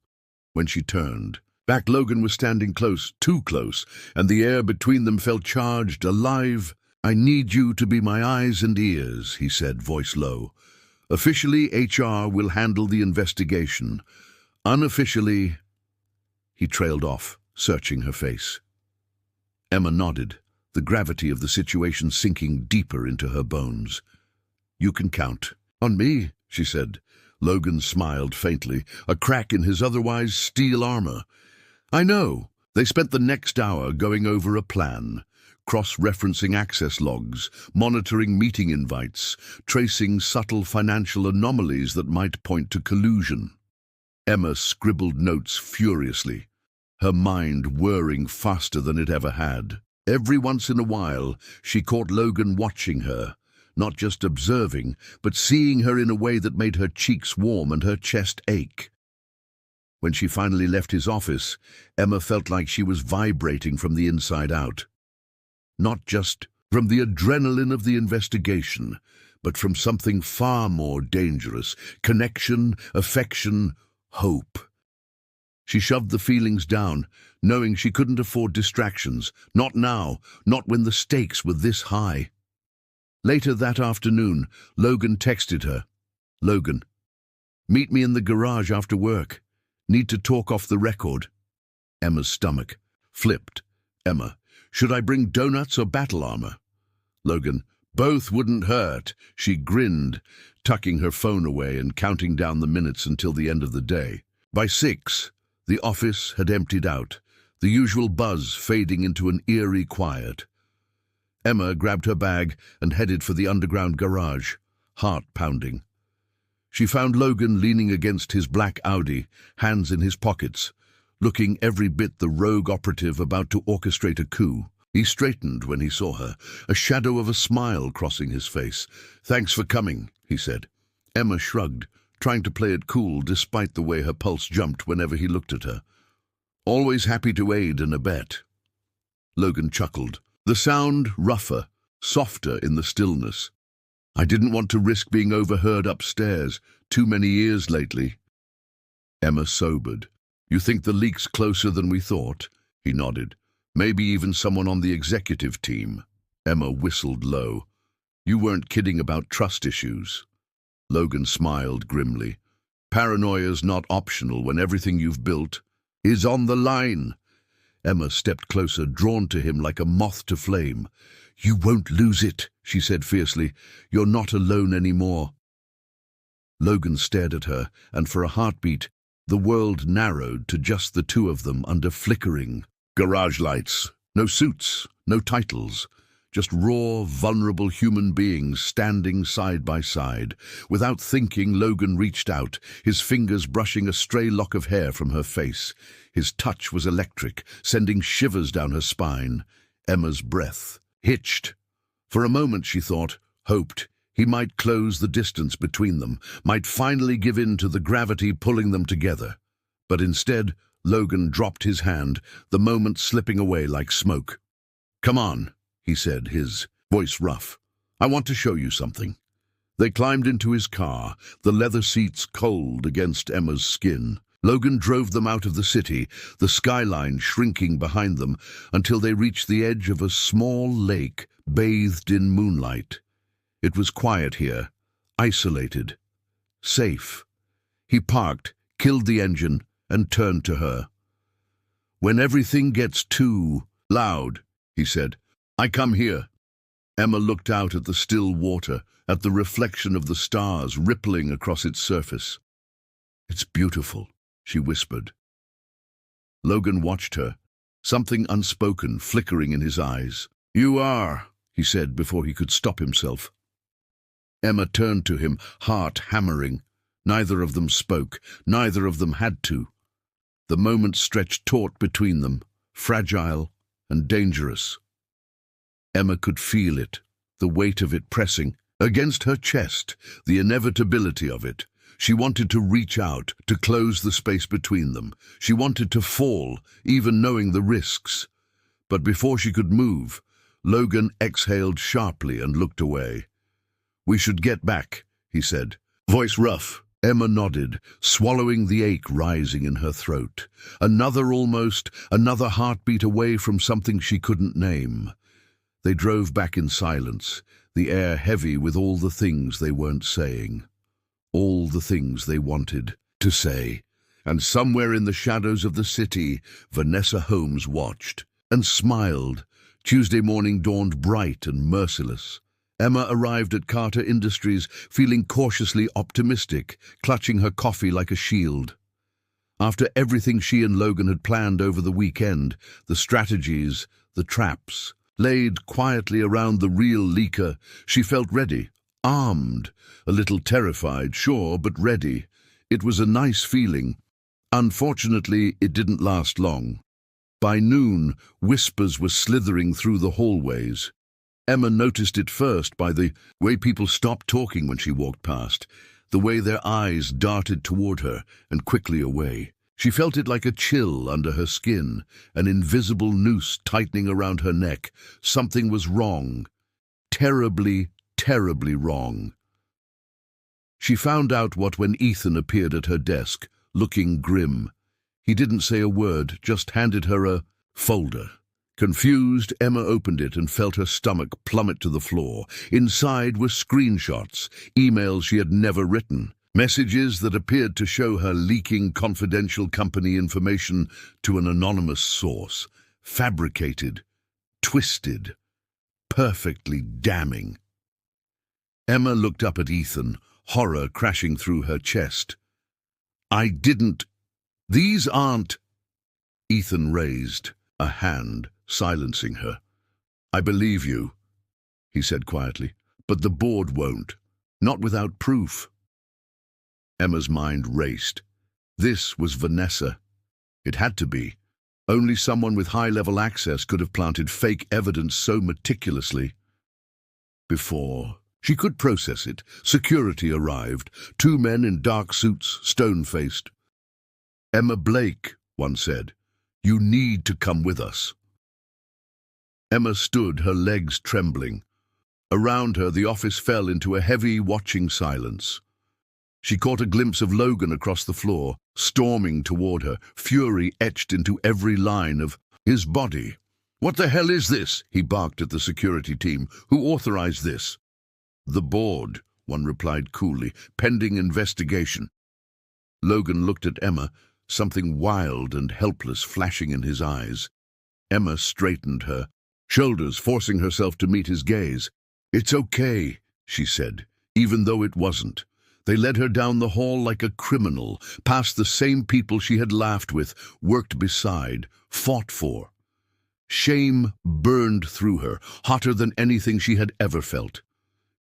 When she turned back, Logan was standing close, too close, and the air between them felt charged, alive. "I need you to be my eyes and ears," he said, voice low. "Officially, HR will handle the investigation. Unofficially—" He trailed off, searching her face. Emma nodded, the gravity of the situation sinking deeper into her bones. "You can count on me," she said. Logan smiled faintly, a crack in his otherwise steel armor. "I know." They spent the next hour going over a plan, cross-referencing access logs, monitoring meeting invites, tracing subtle financial anomalies that might point to collusion. Emma scribbled notes furiously, her mind whirring faster than it ever had. Every once in a while, she caught Logan watching her, not just observing, but seeing her in a way that made her cheeks warm and her chest ache. When she finally left his office, Emma felt like she was vibrating from the inside out. Not just from the adrenaline of the investigation, but from something far more dangerous: connection, affection, hope. She shoved the feelings down, knowing she couldn't afford distractions. Not now, not when the stakes were this high. Later that afternoon, Logan texted her. "Logan, meet me in the garage after work. Need to talk off the record." Emma's stomach flipped. "Emma, should I bring donuts or battle armor?" Logan, "Both wouldn't hurt." She grinned, tucking her phone away and counting down the minutes until the end of the day. By 6, the office had emptied out, the usual buzz fading into an eerie quiet. Emma grabbed her bag and headed for the underground garage, heart pounding. She found Logan leaning against his black Audi, hands in his pockets, looking every bit the rogue operative about to orchestrate a coup. He straightened when he saw her, a shadow of a smile crossing his face. "Thanks for coming," he said. Emma shrugged, trying to play it cool despite the way her pulse jumped whenever he looked at her. "Always happy to aid and abet." Logan chuckled, the sound rougher, softer in the stillness. "I didn't want to risk being overheard upstairs. Too many ears lately." Emma sobered. "You think the leak's closer than we thought?" He nodded. "Maybe even someone on the executive team." Emma whistled low. "You weren't kidding about trust issues." Logan smiled grimly. "Paranoia's not optional when everything you've built is on the line." Emma stepped closer, drawn to him like a moth to flame. "You won't lose it," she said fiercely. "You're not alone anymore." Logan stared at her, and for a heartbeat, the world narrowed to just the two of them under flickering garage lights. No suits, no titles. Just raw, vulnerable human beings standing side by side. Without thinking, Logan reached out, his fingers brushing a stray lock of hair from her face. His touch was electric, sending shivers down her spine. Emma's breath hitched. For a moment, she thought, hoped, he might close the distance between them, might finally give in to the gravity pulling them together. But instead, Logan dropped his hand, the moment slipping away like smoke. "Come on," he said, his voice rough. "I want to show you something." They climbed into his car, the leather seats cold against Emma's skin. Logan drove them out of the city, the skyline shrinking behind them, until they reached the edge of a small lake bathed in moonlight. It was quiet here, isolated, safe. He parked, killed the engine, and turned to her. "When everything gets too loud," he said, "I come here." Emma looked out at the still water, at the reflection of the stars rippling across its surface. "It's beautiful," she whispered. Logan watched her, something unspoken flickering in his eyes. "You are," he said before he could stop himself. Emma turned to him, heart hammering. Neither of them spoke, neither of them had to. The moment stretched taut between them, fragile and dangerous. Emma could feel it, the weight of it pressing against her chest, the inevitability of it. She wanted to reach out, to close the space between them. She wanted to fall, even knowing the risks. But before she could move, Logan exhaled sharply and looked away. "We should get back," he said, voice rough. Emma nodded, swallowing the ache rising in her throat. Another heartbeat away from something she couldn't name. They drove back in silence, the air heavy with all the things they weren't saying. All the things they wanted to say. And somewhere in the shadows of the city, Vanessa Holmes watched and smiled. Tuesday morning dawned bright and merciless. Emma arrived at Carter Industries feeling cautiously optimistic, clutching her coffee like a shield. After everything she and Logan had planned over the weekend, the strategies, the traps, laid quietly around the real leaker, she felt ready, armed, a little terrified, sure, but ready. It was a nice feeling. Unfortunately, it didn't last long. By noon, whispers were slithering through the hallways. Emma noticed it first by the way people stopped talking when she walked past, the way their eyes darted toward her and quickly away. She felt it like a chill under her skin, an invisible noose tightening around her neck. Something was wrong. Terribly, terribly wrong. She found out what when Ethan appeared at her desk, looking grim. He didn't say a word, just handed her a folder. Confused, Emma opened it and felt her stomach plummet to the floor. Inside were screenshots, emails she had never written, messages that appeared to show her leaking confidential company information to an anonymous source. Fabricated, twisted, perfectly damning. Emma looked up at Ethan, horror crashing through her chest. "I didn't. These aren't—" Ethan raised a hand, silencing her. "I believe you," he said quietly, "but the board won't. Not without proof." Emma's mind raced. This was Vanessa. It had to be. Only someone with high-level access could have planted fake evidence so meticulously. Before she could process it, security arrived, 2 men in dark suits, stone-faced. "Emma Blake," one said, "you need to come with us." Emma stood, her legs trembling. Around her, the office fell into a heavy, watching silence. She caught a glimpse of Logan across the floor, storming toward her, fury etched into every line of his body. "What the hell is this?" he barked at the security team. "Who authorized this?" "The board," one replied coolly, "pending investigation." Logan looked at Emma, something wild and helpless flashing in his eyes. Emma straightened her shoulders, forcing herself to meet his gaze. "It's okay," she said, even though it wasn't. They led her down the hall like a criminal, past the same people she had laughed with, worked beside, fought for. Shame burned through her, hotter than anything she had ever felt.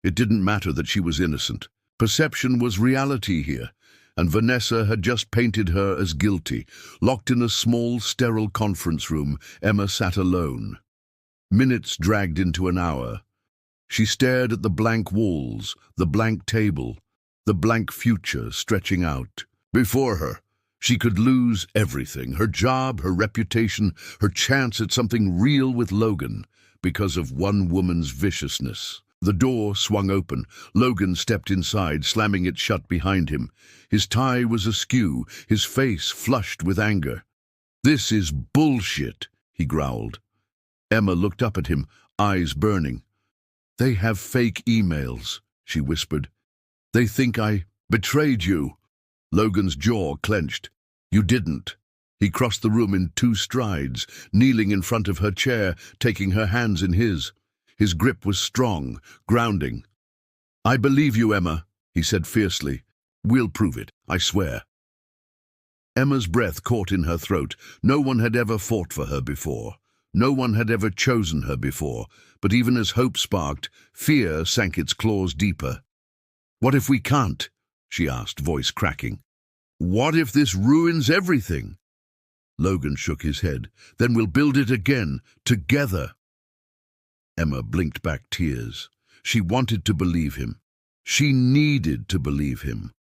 It didn't matter that she was innocent. Perception was reality here, and Vanessa had just painted her as guilty. Locked in a small, sterile conference room, Emma sat alone. Minutes dragged into an hour. She stared at the blank walls, the blank table, the blank future stretching out. Before her, she could lose everything, her job, her reputation, her chance at something real with Logan, because of one woman's viciousness. The door swung open. Logan stepped inside, slamming it shut behind him. His tie was askew, his face flushed with anger. "This is bullshit," he growled. Emma looked up at him, eyes burning. "They have fake emails," she whispered. "They think I betrayed you." Logan's jaw clenched. "You didn't." He crossed the room in 2 strides, kneeling in front of her chair, taking her hands in his. His grip was strong, grounding. "I believe you, Emma," he said fiercely. "We'll prove it, I swear." Emma's breath caught in her throat. No one had ever fought for her before. No one had ever chosen her before. But even as hope sparked, fear sank its claws deeper. "What if we can't?" she asked, voice cracking. "What if this ruins everything?" Logan shook his head. "Then we'll build it again, together." Emma blinked back tears. She wanted to believe him. She needed to believe him.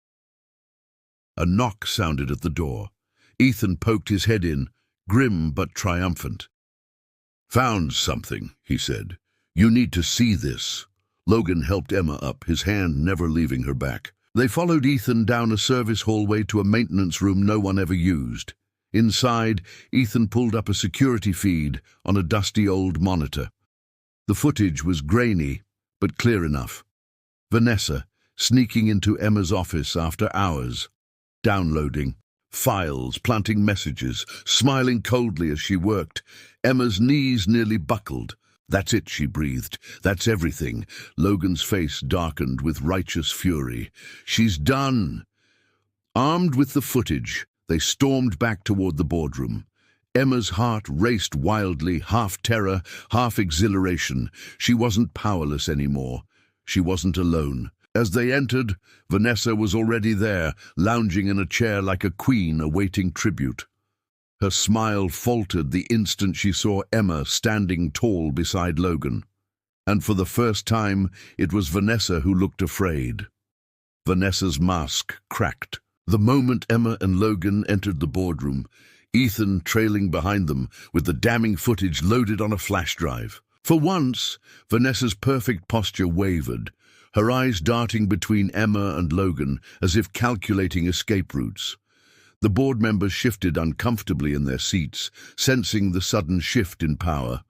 A knock sounded at the door. Ethan poked his head in, grim but triumphant. "Found something," he said. "You need to see this." Logan helped Emma up, his hand never leaving her back. They followed Ethan down a service hallway to a maintenance room no one ever used. Inside, Ethan pulled up a security feed on a dusty old monitor. The footage was grainy, but clear enough. Vanessa, sneaking into Emma's office after hours, downloading files, planting messages, smiling coldly as she worked. Emma's knees nearly buckled. "That's it," she breathed. "That's everything." Logan's face darkened with righteous fury. "She's done." Armed with the footage, they stormed back toward the boardroom. Emma's heart raced wildly, half terror, half exhilaration. She wasn't powerless anymore. She wasn't alone. As they entered, Vanessa was already there, lounging in a chair like a queen awaiting tribute. Her smile faltered the instant she saw Emma standing tall beside Logan. And for the first time, it was Vanessa who looked afraid. Vanessa's mask cracked. The moment Emma and Logan entered the boardroom, Ethan trailing behind them, with the damning footage loaded on a flash drive. For once, Vanessa's perfect posture wavered, her eyes darting between Emma and Logan as if calculating escape routes. The board members shifted uncomfortably in their seats, sensing the sudden shift in power.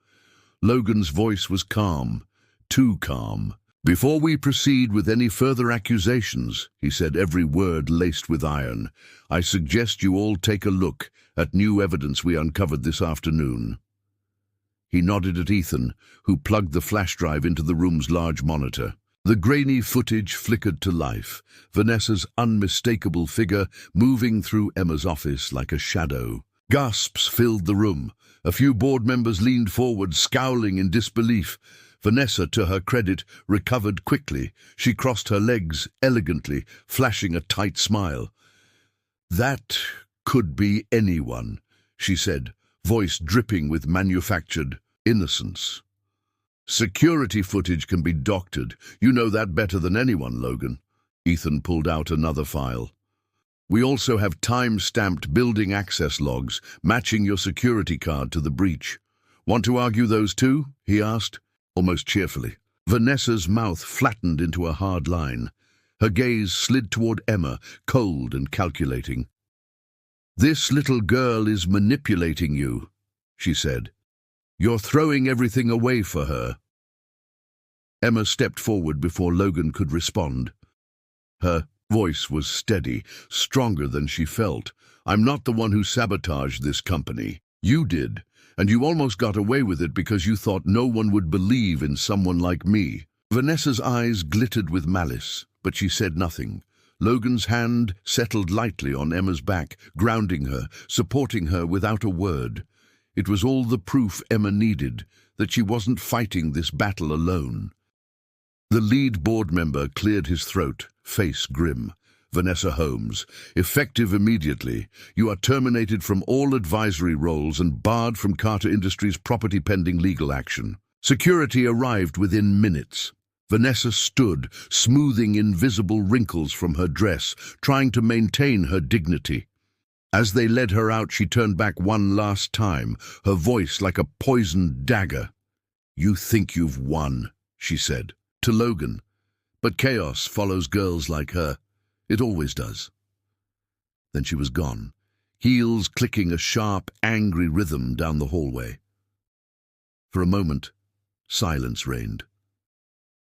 Logan's voice was calm, too calm. "Before we proceed with any further accusations," he said, every word laced with iron, "I suggest you all take a look at new evidence we uncovered this afternoon." He nodded at Ethan, who plugged the flash drive into the room's large monitor. The grainy footage flickered to life, Vanessa's unmistakable figure moving through Emma's office like a shadow. Gasps filled the room. A few board members leaned forward, scowling in disbelief. Vanessa, to her credit, recovered quickly. She crossed her legs elegantly, flashing a tight smile. "That could be anyone," she said, voice dripping with manufactured innocence. "Security footage can be doctored. You know that better than anyone, Logan." Ethan pulled out another file. "We also have time-stamped building access logs matching your security card to the breach. Want to argue those too?" he asked, almost cheerfully. Vanessa's mouth flattened into a hard line. Her gaze slid toward Emma, cold and calculating. "This little girl is manipulating you," she said. "You're throwing everything away for her." Emma stepped forward before Logan could respond. Her voice was steady, stronger than she felt. "I'm not the one who sabotaged this company. You did, and you almost got away with it because you thought no one would believe in someone like me." Vanessa's eyes glittered with malice, but she said nothing. Logan's hand settled lightly on Emma's back, grounding her, supporting her without a word. It was all the proof Emma needed, that she wasn't fighting this battle alone. The lead board member cleared his throat, face grim. "Vanessa Holmes, effective immediately. You are terminated from all advisory roles and barred from Carter Industries' property pending legal action." Security arrived within minutes. Vanessa stood, smoothing invisible wrinkles from her dress, trying to maintain her dignity. As they led her out, she turned back one last time, her voice like a poisoned dagger. "You think you've won," she said, to Logan. "But chaos follows girls like her. It always does." Then she was gone, heels clicking a sharp, angry rhythm down the hallway. For a moment, silence reigned.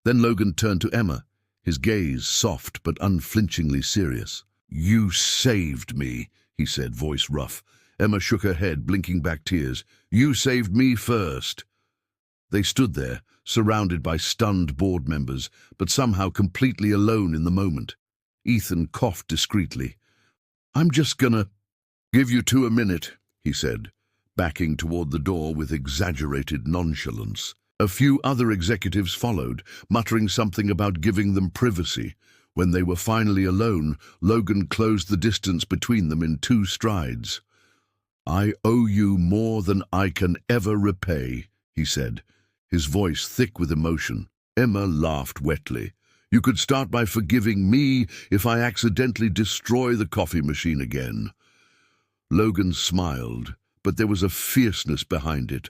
Then Logan turned to Emma, his gaze soft but unflinchingly serious. "You saved me," he said, voice rough. Emma shook her head, blinking back tears. "You saved me first." They stood there, surrounded by stunned board members, but somehow completely alone in the moment. Ethan coughed discreetly. "I'm just gonna give you a minute," he said, backing toward the door with exaggerated nonchalance. A few other executives followed, muttering something about giving them privacy. When they were finally alone, Logan closed the distance between them in 2 strides. "I owe you more than I can ever repay," he said, his voice thick with emotion. Emma laughed wetly. "You could start by forgiving me if I accidentally destroy the coffee machine again." Logan smiled, but there was a fierceness behind it,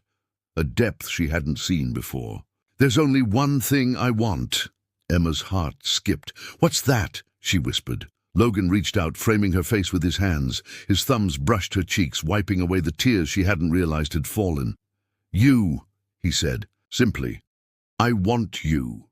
a depth she hadn't seen before. "There's only one thing I want." Emma's heart skipped. "What's that?" she whispered. Logan reached out, framing her face with his hands. His thumbs brushed her cheeks, wiping away the tears she hadn't realized had fallen. "You," he said, simply. "I want you."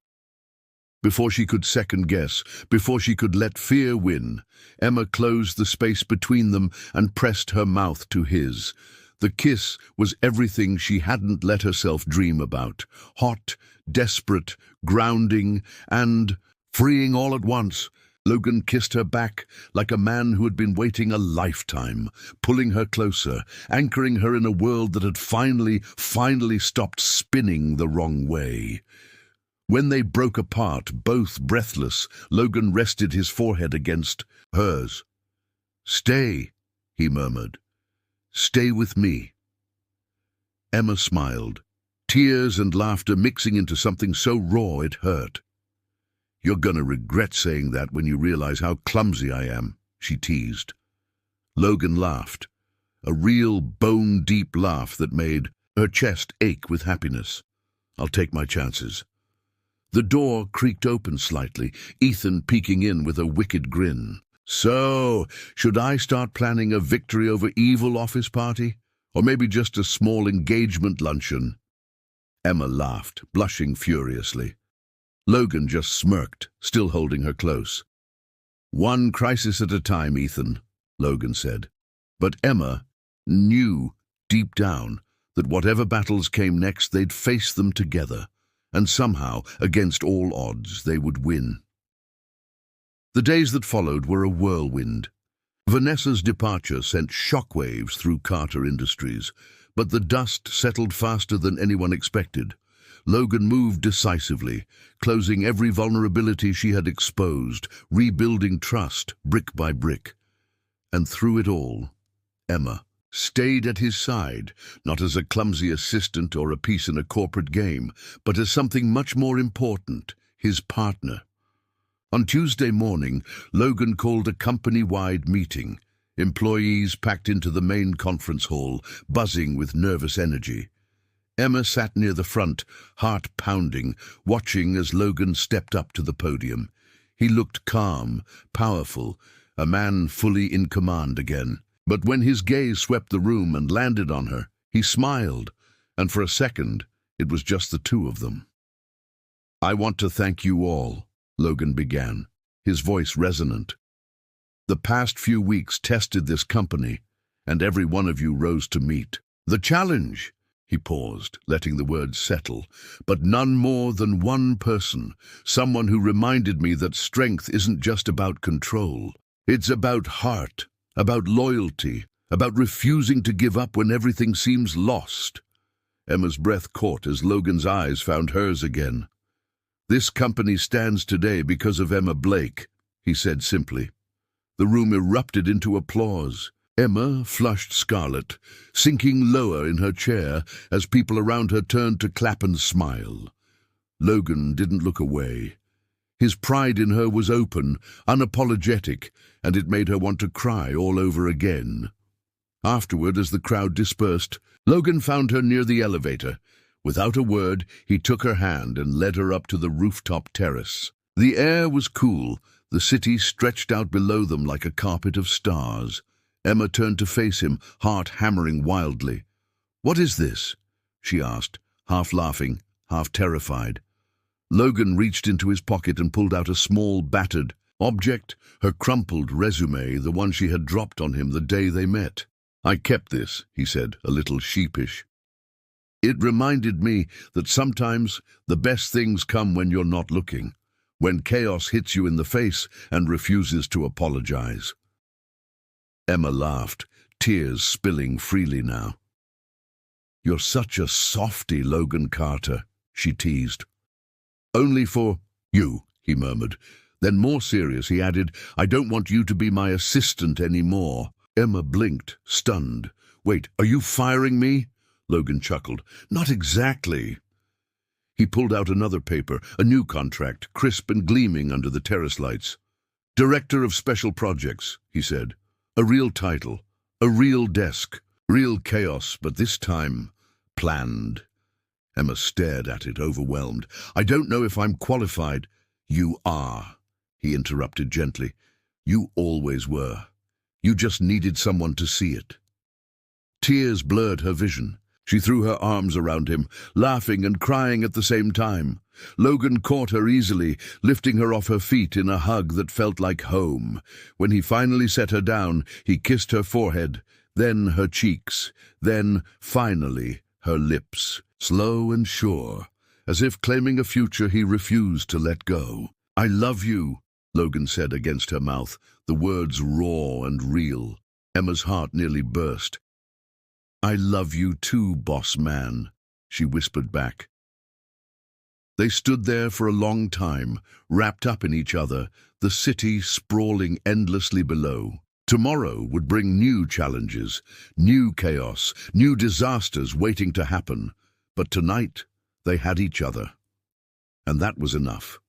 Before she could second-guess, before she could let fear win, Emma closed the space between them and pressed her mouth to his. The kiss was everything she hadn't let herself dream about. Hot, desperate, grounding, and freeing all at once. Logan kissed her back like a man who had been waiting a lifetime, pulling her closer, anchoring her in a world that had finally stopped spinning the wrong way. When they broke apart, both breathless, Logan rested his forehead against hers. "Stay," he murmured. "Stay with me." Emma smiled, tears and laughter mixing into something so raw it hurt. "You're gonna regret saying that when you realize how clumsy I am," she teased. Logan laughed, a real bone-deep laugh that made her chest ache with happiness. "I'll take my chances." The door creaked open slightly, Ethan peeking in with a wicked grin. So, should I start planning a victory over evil office party? Or maybe just a small engagement luncheon? Emma laughed, blushing furiously. Logan just smirked, still holding her close. One crisis at a time, Ethan, Logan said. But Emma knew, deep down, that whatever battles came next, they'd face them together, and somehow, against all odds, they would win. The days that followed were a whirlwind. Vanessa's departure sent shockwaves through Carter Industries, but the dust settled faster than anyone expected. Logan moved decisively, closing every vulnerability she had exposed, rebuilding trust brick by brick. And through it all, Emma stayed at his side, not as a clumsy assistant or a piece in a corporate game, but as something much more important, his partner. On Tuesday morning, Logan called a company-wide meeting. Employees packed into the main conference hall, buzzing with nervous energy. Emma sat near the front, heart pounding, watching as Logan stepped up to the podium. He looked calm, powerful, a man fully in command again. But when his gaze swept the room and landed on her, he smiled, and for a second, it was just the two of them. "I want to thank you all," Logan began, his voice resonant. "The past few weeks tested this company, and every one of you rose to meet the challenge." He paused, letting the words settle. "But none more than one person, someone who reminded me that strength isn't just about control. It's about heart, about loyalty, about refusing to give up when everything seems lost." Emma's breath caught as Logan's eyes found hers again. "This company stands today because of Emma Blake," he said simply. The room erupted into applause. Emma flushed scarlet, sinking lower in her chair as people around her turned to clap and smile. Logan didn't look away. His pride in her was open, unapologetic, and it made her want to cry all over again. Afterward, as the crowd dispersed, Logan found her near the elevator. Without a word, he took her hand and led her up to the rooftop terrace. The air was cool, the city stretched out below them like a carpet of stars. Emma turned to face him, heart hammering wildly. "What is this?" she asked, half laughing, half terrified. Logan reached into his pocket and pulled out a small, battered object, her crumpled resume, the one she had dropped on him the day they met. "I kept this," he said, a little sheepish. "It reminded me that sometimes the best things come when you're not looking, when chaos hits you in the face and refuses to apologize." Emma laughed, tears spilling freely now. "You're such a softy, Logan Carter," she teased. "Only for you," he murmured. Then, more serious, he added, "I don't want you to be my assistant anymore." Emma blinked, stunned. "Wait, are you firing me?" Logan chuckled. "Not exactly." He pulled out another paper, a new contract, crisp and gleaming under the terrace lights. "Director of Special Projects," he said. "A real title, a real desk, real chaos, but this time planned." Emma stared at it, overwhelmed. "I don't know if I'm qualified." "You are," he interrupted gently. "You always were. You just needed someone to see it." Tears blurred her vision. She threw her arms around him, laughing and crying at the same time. Logan caught her easily, lifting her off her feet in a hug that felt like home. When he finally set her down, he kissed her forehead, then her cheeks, then, finally, her lips, slow and sure, as if claiming a future he refused to let go. "I love you," Logan said against her mouth, the words raw and real. Emma's heart nearly burst. "I love you too, boss man," she whispered back. They stood there for a long time, wrapped up in each other, the city sprawling endlessly below. Tomorrow would bring new challenges, new chaos, new disasters waiting to happen. But tonight, they had each other. And that was enough.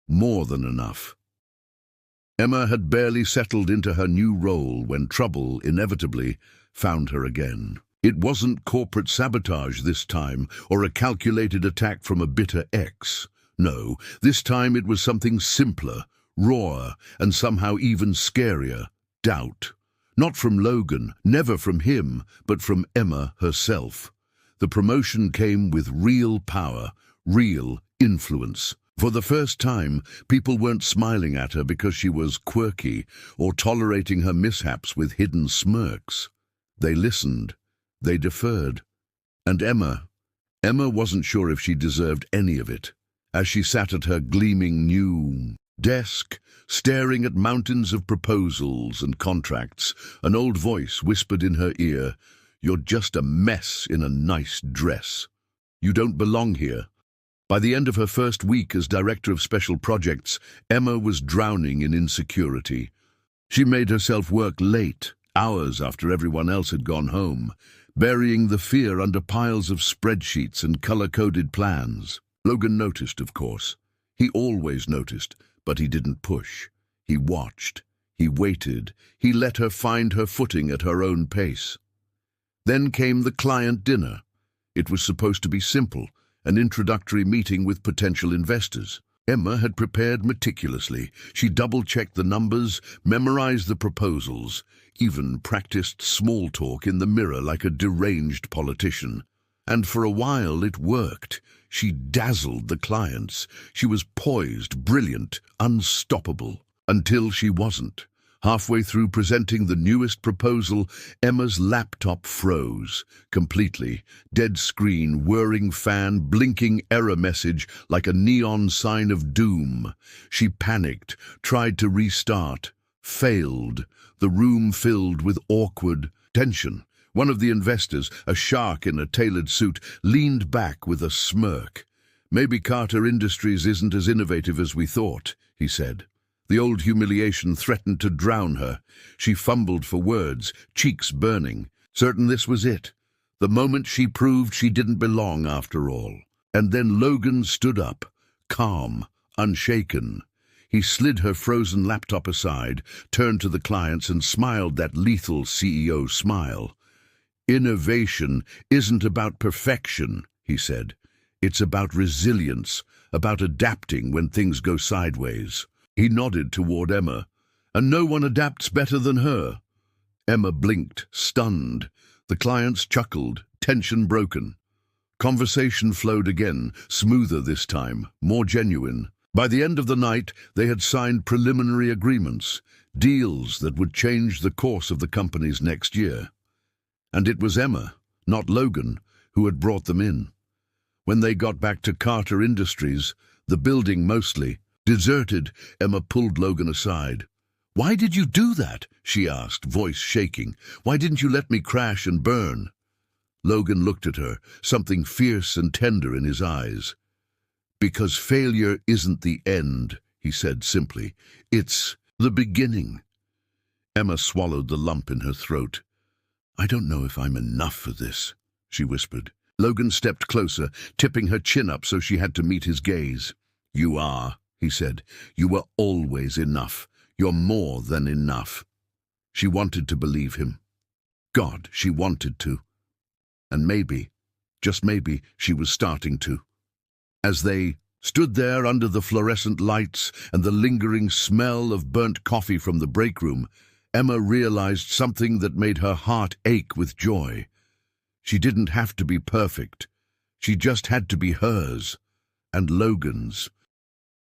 More than enough. Emma had barely settled into her new role when trouble, inevitably, found her again. It wasn't corporate sabotage this time, or a calculated attack from a bitter ex. No, this time it was something simpler, raw, and somehow even scarier, doubt. Not from Logan, never from him, but from Emma herself. The promotion came with real power, real influence. For the first time, people weren't smiling at her because she was quirky or tolerating her mishaps with hidden smirks. They listened. They deferred. And Emma wasn't sure if she deserved any of it. As she sat at her gleaming new desk, staring at mountains of proposals and contracts, an old voice whispered in her ear, "You're just a mess in a nice dress. You don't belong here." By the end of her first week as Director of Special Projects, Emma was drowning in insecurity. She made herself work late, hours after everyone else had gone home, burying the fear under piles of spreadsheets and color-coded plans. Logan noticed, of course. He always noticed, but he didn't push. He watched. He waited. He let her find her footing at her own pace. Then came the client dinner. It was supposed to be simple, an introductory meeting with potential investors. Emma had prepared meticulously. She double-checked the numbers, memorized the proposals, even practiced small talk in the mirror like a deranged politician. And for a while it worked. She dazzled the clients. She was poised, brilliant, unstoppable. Until she wasn't. Halfway through presenting the newest proposal, Emma's laptop froze. Completely. Dead screen, whirring fan, blinking error message like a neon sign of doom. She panicked, tried to restart. Failed. The room filled with awkward tension. One of the investors, a shark in a tailored suit, leaned back with a smirk. "Maybe Carter Industries isn't as innovative as we thought," he said. The old humiliation threatened to drown her. She fumbled for words, cheeks burning. Certain this was it. The moment she proved she didn't belong after all. And then Logan stood up, calm, unshaken. He slid her frozen laptop aside, turned to the clients and smiled that lethal CEO smile. "Innovation isn't about perfection," he said. "It's about resilience, about adapting when things go sideways." He nodded toward Emma. "And no one adapts better than her." Emma blinked, stunned. The clients chuckled, tension broken. Conversation flowed again, smoother this time, more genuine. By the end of the night, they had signed preliminary agreements, deals that would change the course of the company's next year. And it was Emma, not Logan, who had brought them in. When they got back to Carter Industries, the building mostly deserted, Emma pulled Logan aside. "Why did you do that?" she asked, voice shaking. "Why didn't you let me crash and burn?" Logan looked at her, something fierce and tender in his eyes. "Because failure isn't the end," he said simply. "It's the beginning." Emma swallowed the lump in her throat. "I don't know if I'm enough for this," she whispered. Logan stepped closer, tipping her chin up so she had to meet his gaze. "You are," he said. "You were always enough. You're more than enough." She wanted to believe him. God, she wanted to. And maybe, just maybe, she was starting to. As they stood there under the fluorescent lights and the lingering smell of burnt coffee from the break room, Emma realized something that made her heart ache with joy. She didn't have to be perfect. She just had to be hers, and Logan's.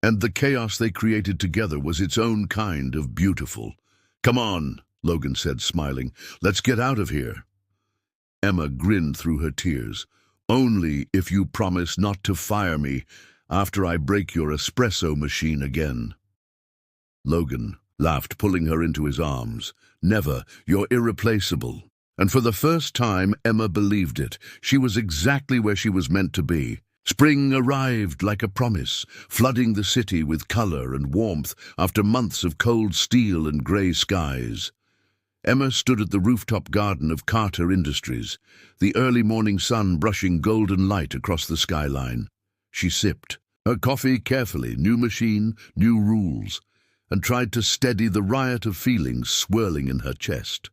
And the chaos they created together was its own kind of beautiful. "Come on," Logan said, smiling. "Let's get out of here." Emma grinned through her tears. "Only if you promise not to fire me after I break your espresso machine again." Logan laughed, pulling her into his arms. "Never. You're irreplaceable." And for the first time, Emma believed it. She was exactly where she was meant to be. Spring arrived like a promise, flooding the city with color and warmth after months of cold steel and gray skies. Emma stood at the rooftop garden of Carter Industries, the early morning sun brushing golden light across the skyline. She sipped her coffee carefully, new machine, new rules, and tried to steady the riot of feelings swirling in her chest.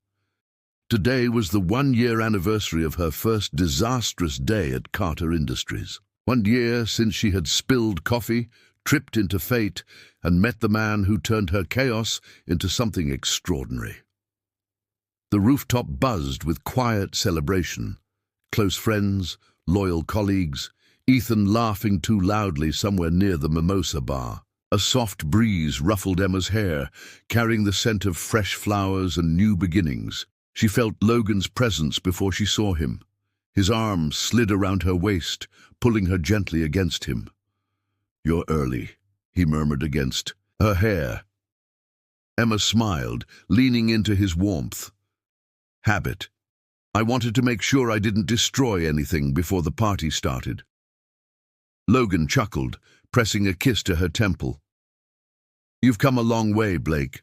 Today was the 1-year anniversary of her first disastrous day at Carter Industries. 1 year since she had spilled coffee, tripped into fate, and met the man who turned her chaos into something extraordinary. The rooftop buzzed with quiet celebration. Close friends, loyal colleagues, Ethan laughing too loudly somewhere near the mimosa bar. A soft breeze ruffled Emma's hair, carrying the scent of fresh flowers and new beginnings. She felt Logan's presence before she saw him. His arm slid around her waist, pulling her gently against him. "You're early," he murmured against her hair. Emma smiled, leaning into his warmth. "Habit. I wanted to make sure I didn't destroy anything before the party started." Logan chuckled, pressing a kiss to her temple. "You've come a long way, Blake."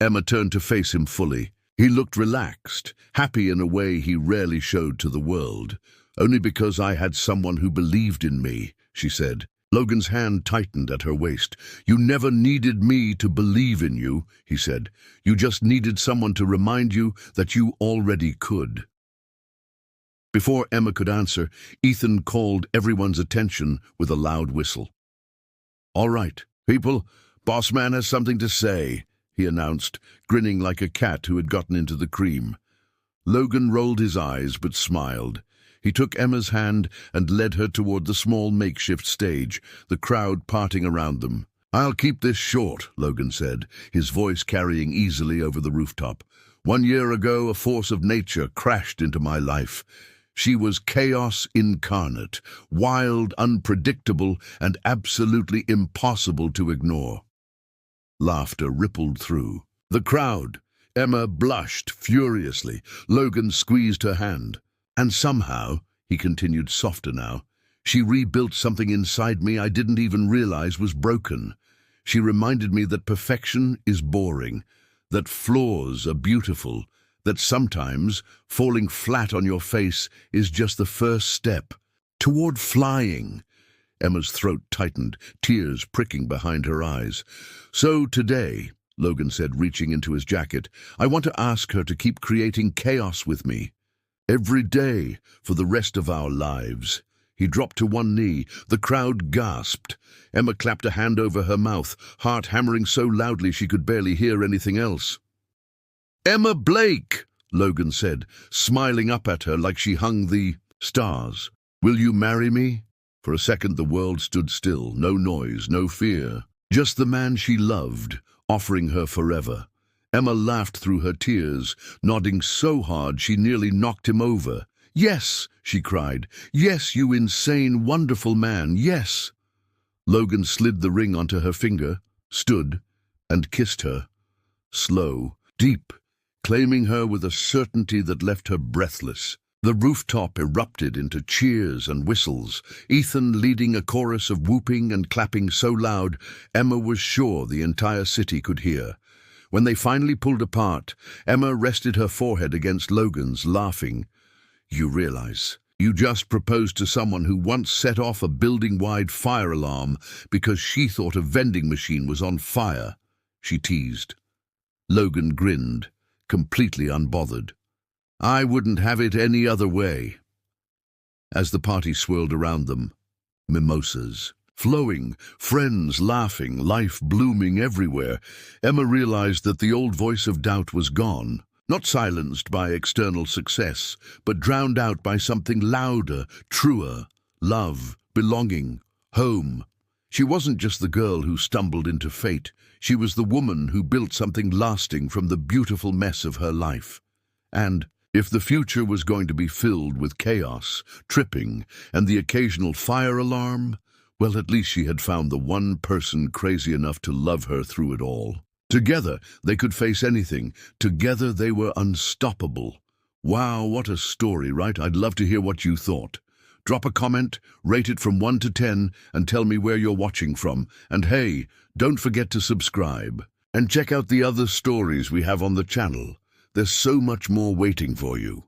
Emma turned to face him fully. He looked relaxed, happy in a way he rarely showed to the world. "Only because I had someone who believed in me," she said. Logan's hand tightened at her waist. "You never needed me to believe in you," he said. "You just needed someone to remind you that you already could." Before Emma could answer, Ethan called everyone's attention with a loud whistle. "All right, people, boss man has something to say," he announced, grinning like a cat who had gotten into the cream. Logan rolled his eyes but smiled. He took Emma's hand and led her toward the small makeshift stage, the crowd parting around them. "I'll keep this short," Logan said, his voice carrying easily over the rooftop. "1 year ago, a force of nature crashed into my life. She was chaos incarnate, wild, unpredictable, and absolutely impossible to ignore." Laughter rippled through the crowd. Emma blushed furiously. Logan squeezed her hand. "And somehow," he continued softer now, "she rebuilt something inside me I didn't even realize was broken. She reminded me that perfection is boring, that flaws are beautiful, that sometimes falling flat on your face is just the first step toward flying." Emma's throat tightened, tears pricking behind her eyes. "So today," Logan said, reaching into his jacket, "I want to ask her to keep creating chaos with me. Every day, for the rest of our lives." He dropped to one knee. The crowd gasped. Emma clapped a hand over her mouth, heart hammering so loudly she could barely hear anything else. "Emma Blake," Logan said, smiling up at her like she hung the stars. "Will you marry me?" For a second the world stood still, no noise, no fear. Just the man she loved, offering her forever. Emma laughed through her tears, nodding so hard she nearly knocked him over. "Yes," she cried. "Yes, you insane, wonderful man, yes." Logan slid the ring onto her finger, stood, and kissed her. Slow, deep, claiming her with a certainty that left her breathless. The rooftop erupted into cheers and whistles, Ethan leading a chorus of whooping and clapping so loud Emma was sure the entire city could hear. When they finally pulled apart, Emma rested her forehead against Logan's, laughing. "You realize, you just proposed to someone who once set off a building-wide fire alarm because she thought a vending machine was on fire," she teased. Logan grinned, completely unbothered. "I wouldn't have it any other way." As the party swirled around them, mimosas flowing, friends laughing, life blooming everywhere, Emma realized that the old voice of doubt was gone, not silenced by external success, but drowned out by something louder, truer: love, belonging, home. She wasn't just the girl who stumbled into fate. She was the woman who built something lasting from the beautiful mess of her life. And if the future was going to be filled with chaos, tripping, and the occasional fire alarm, well, at least she had found the one person crazy enough to love her through it all. Together, they could face anything. Together, they were unstoppable. Wow, what a story, right? I'd love to hear what you thought. Drop a comment, rate it from 1 to 10, and tell me where you're watching from. And hey, don't forget to subscribe. And check out the other stories we have on the channel. There's so much more waiting for you.